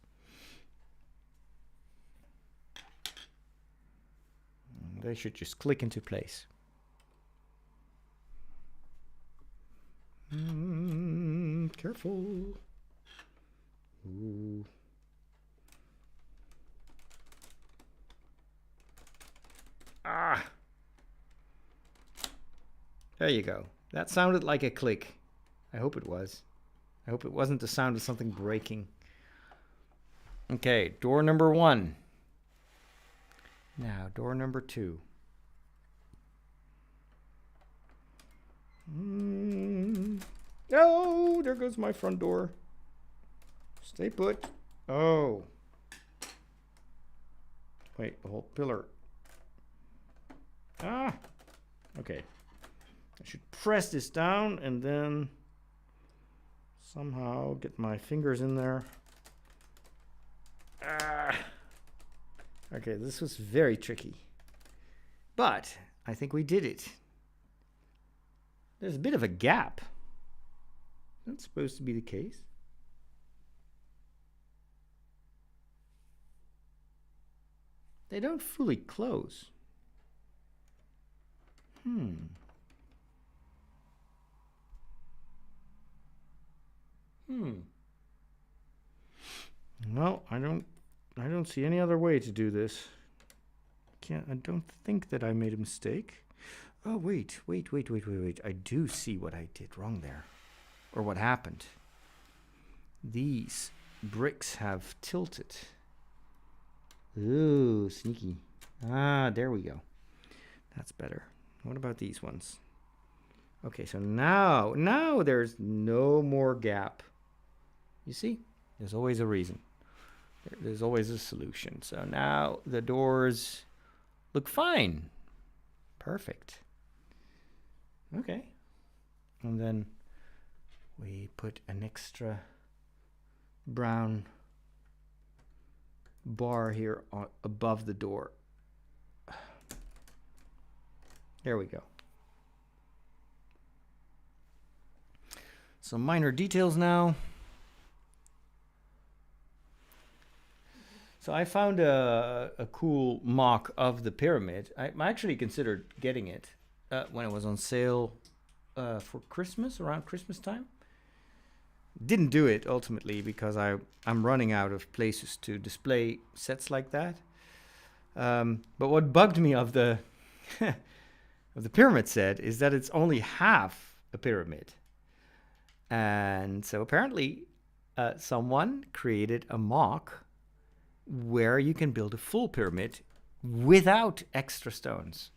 Speaker 1: They should just click into place. Careful. Ooh. Ah. There you go. That sounded like a click. I hope it was. I hope it wasn't the sound of something breaking. Okay, door number 1. Now, door number 2. Oh, there goes my front door. Stay put. Oh. Wait, the whole pillar. Ah. Okay. I should press this down and then somehow get my fingers in there. Ah. Okay, this was very tricky. But I think we did it. There's a bit of a gap. That's supposed to be the case. They don't fully close. Well, I don't see any other way to do this. I don't think that I made a mistake. Oh, wait. I do see what I did wrong there. Or what happened. These bricks have tilted. Ooh, sneaky. Ah, there we go. That's better. What about these ones? Okay, so now there's no more gap. You see? There's always a reason. There's always a solution. So now the doors look fine. Perfect. Okay. And then we put an extra brown bar here above the door. There we go. Some minor details now. So I found a cool mock of the pyramid. I actually considered getting it when it was on sale for Christmas, around Christmas time. Didn't do it ultimately because I'm running out of places to display sets like that. But what bugged me of the of the pyramid set is that it's only half a pyramid. And so apparently someone created a mock where you can build a full pyramid without extra stones.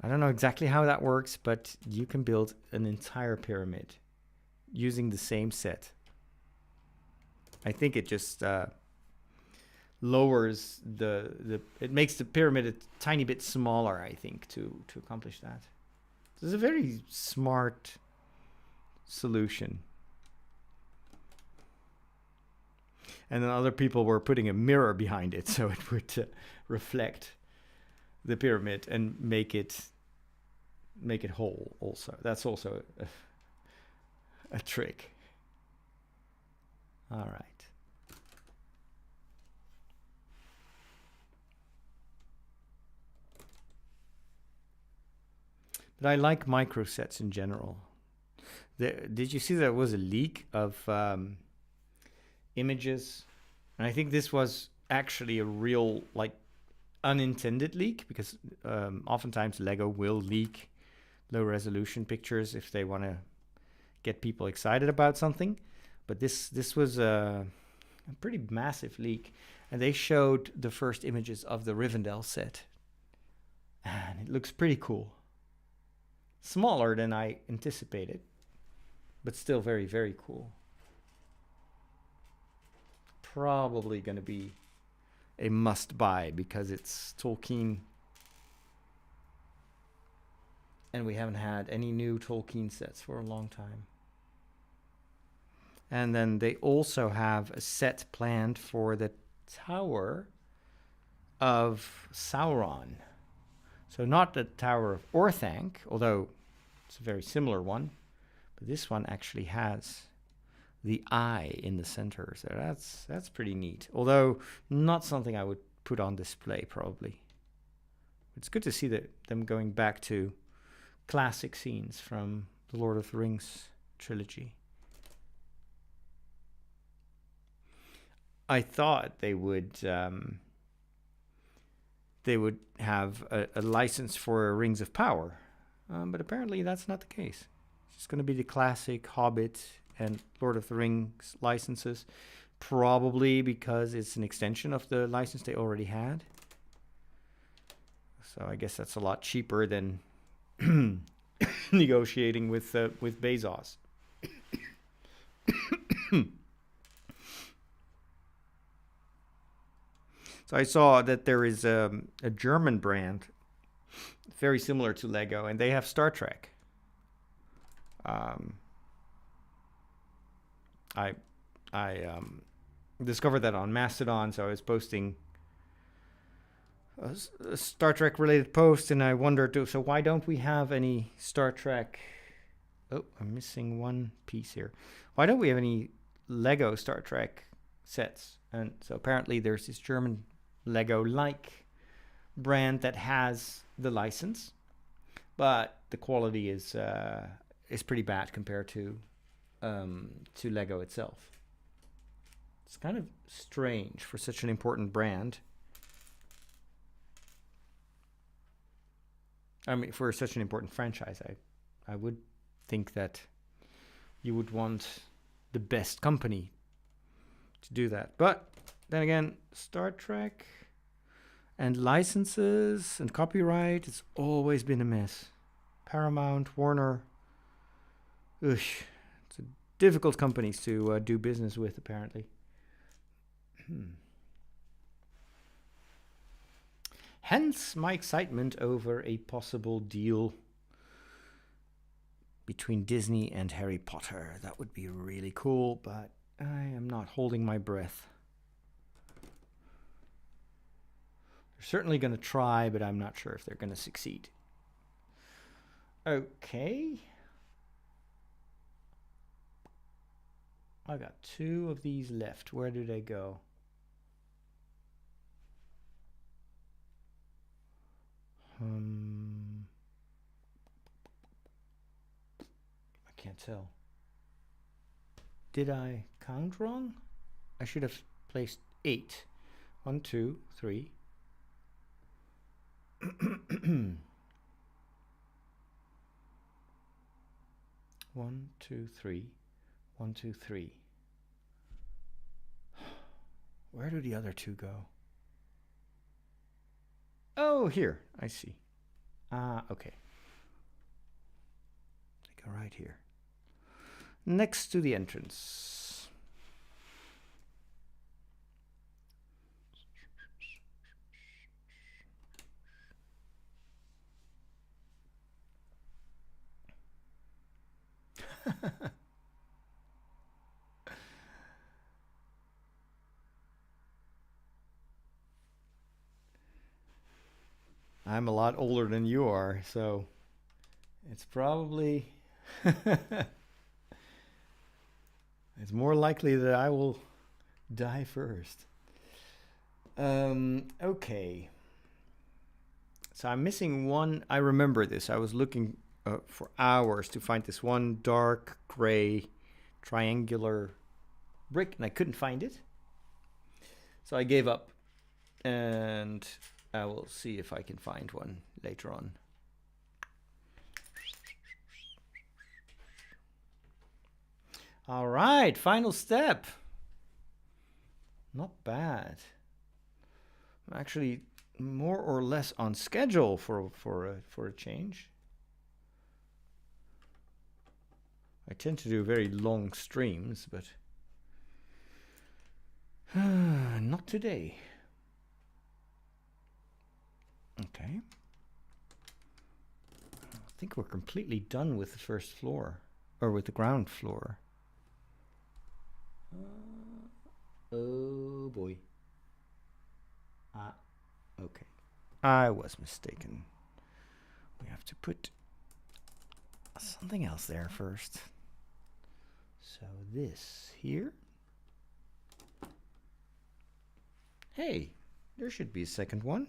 Speaker 1: I don't know exactly how that works, but you can build an entire pyramid using the same set. I think it just lowers it makes the pyramid a tiny bit smaller, I think, to accomplish that. This is a very smart solution. And then other people were putting a mirror behind it so it would reflect the pyramid and make it whole also. That's also a trick. All right. But I like micro sets in general. Did you see there was a leak of images? And I think this was actually a real, like, unintended leak, because oftentimes Lego will leak low resolution pictures if they want to get people excited about something. But this was a pretty massive leak, and they showed the first images of the Rivendell set, and it looks pretty cool. Smaller than I anticipated, but still very, very cool. Probably going to be a must-buy because it's Tolkien, and we haven't had any new Tolkien sets for a long time. And then they also have a set planned for the Tower of Sauron. So not the Tower of Orthanc, although it's a very similar one, but this one actually has the eye in the center, so that's pretty neat. Although not something I would put on display probably. It's good to see them going back to classic scenes from the Lord of the Rings trilogy. I thought they would have a license for Rings of Power, but apparently that's not the case. It's just going to be the classic Hobbit and Lord of the Rings licenses, probably because it's an extension of the license they already had. So I guess that's a lot cheaper than negotiating with Bezos. So I saw that there is a German brand very similar to Lego, and they have Star Trek. I discovered that on Mastodon, so I was posting a Star Trek related post, and I wondered, so why don't we have any Star Trek? Oh, I'm missing one piece here. Why don't we have any Lego Star Trek sets? And so apparently there's this German Lego-like brand that has the license, but the quality is pretty bad compared to Lego itself. It's kind of strange for such an important brand. I mean, for such an important franchise, I would think that you would want the best company to do that. But then again, Star Trek and licenses and copyright, it's always been a mess. Paramount, Warner, it's difficult companies to do business with, apparently. Hence my excitement over a possible deal between Disney and Harry Potter. That would be really cool, but I am not holding my breath. They're certainly going to try, but I'm not sure if they're going to succeed. Okay. I got 2 of these left. Where do they go? I can't tell. Did I count wrong? I should have placed 8. 1, 2, 3. 1, 2, 3. 1, 2, 3. Where do the other 2 go? Oh, here. I see. Okay. They go right here. Next to the entrance. I'm a lot older than you are, so it's probably it's more likely that I will die first. Okay. So I'm missing one. I remember this. I was looking for hours to find this one dark gray triangular brick, and I couldn't find it. So I gave up, and I will see if I can find one later on. All right, final step. Not bad. I'm actually more or less on schedule for a change. I tend to do very long streams, but not today. Okay. I think we're completely done with the first floor, or with the ground floor. Oh boy. Okay. I was mistaken. We have to put something else there first. So this here. Hey, there should be a second one.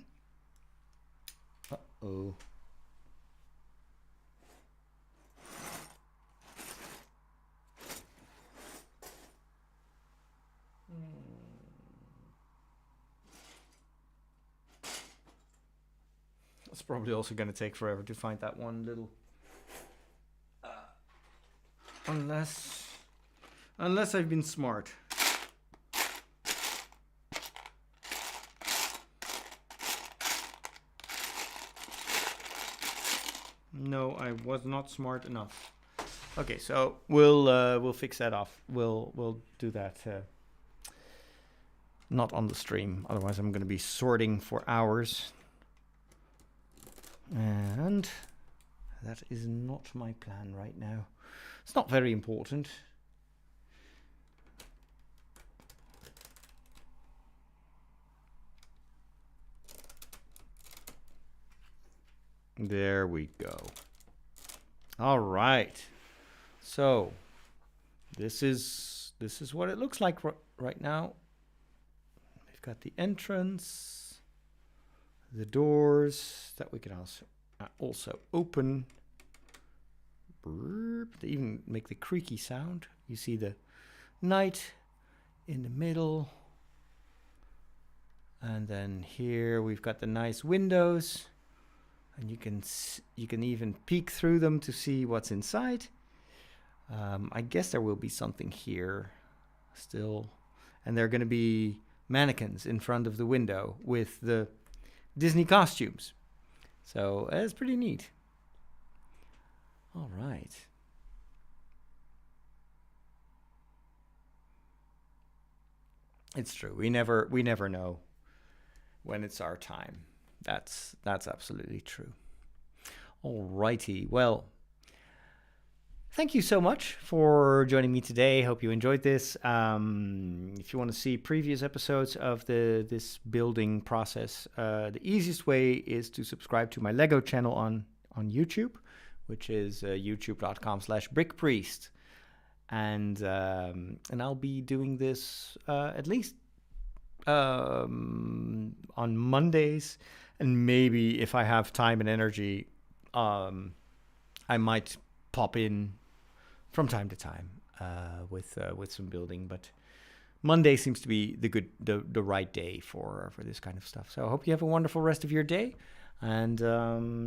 Speaker 1: Uh-oh. It's probably also going to take forever to find that one little... Unless I've been smart. No, I was not smart enough. Okay, so we'll fix that off. We'll do that. Not on the stream, otherwise I'm going to be sorting for hours. And that is not my plan right now. It's not very important. There we go. All right. So this is what it looks like right now. We've got the entrance, the doors that we can also open. They even make the creaky sound. You see the night in the middle. And then here we've got the nice windows. And you can even peek through them to see what's inside. I guess there will be something here still. And there are going to be mannequins in front of the window with the Disney costumes. So it's pretty neat. All right. It's true. We never know when it's our time. That's absolutely true. Alrighty. Well, thank you so much for joining me today. Hope you enjoyed this. If you want to see previous episodes of this building process, the easiest way is to subscribe to my Lego channel on YouTube, which is youtube.com/brickpriest. And I'll be doing this at least on Mondays. And maybe if I have time and energy, I might pop in from time to time with some building. But Monday seems to be the right day for this kind of stuff. So I hope you have a wonderful rest of your day, and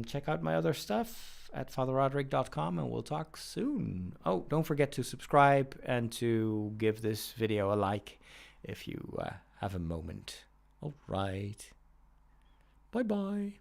Speaker 1: check out my other stuff at fatherroderick.com, and we'll talk soon. Oh, don't forget to subscribe and to give this video a like if you have a moment. All right. Bye-bye.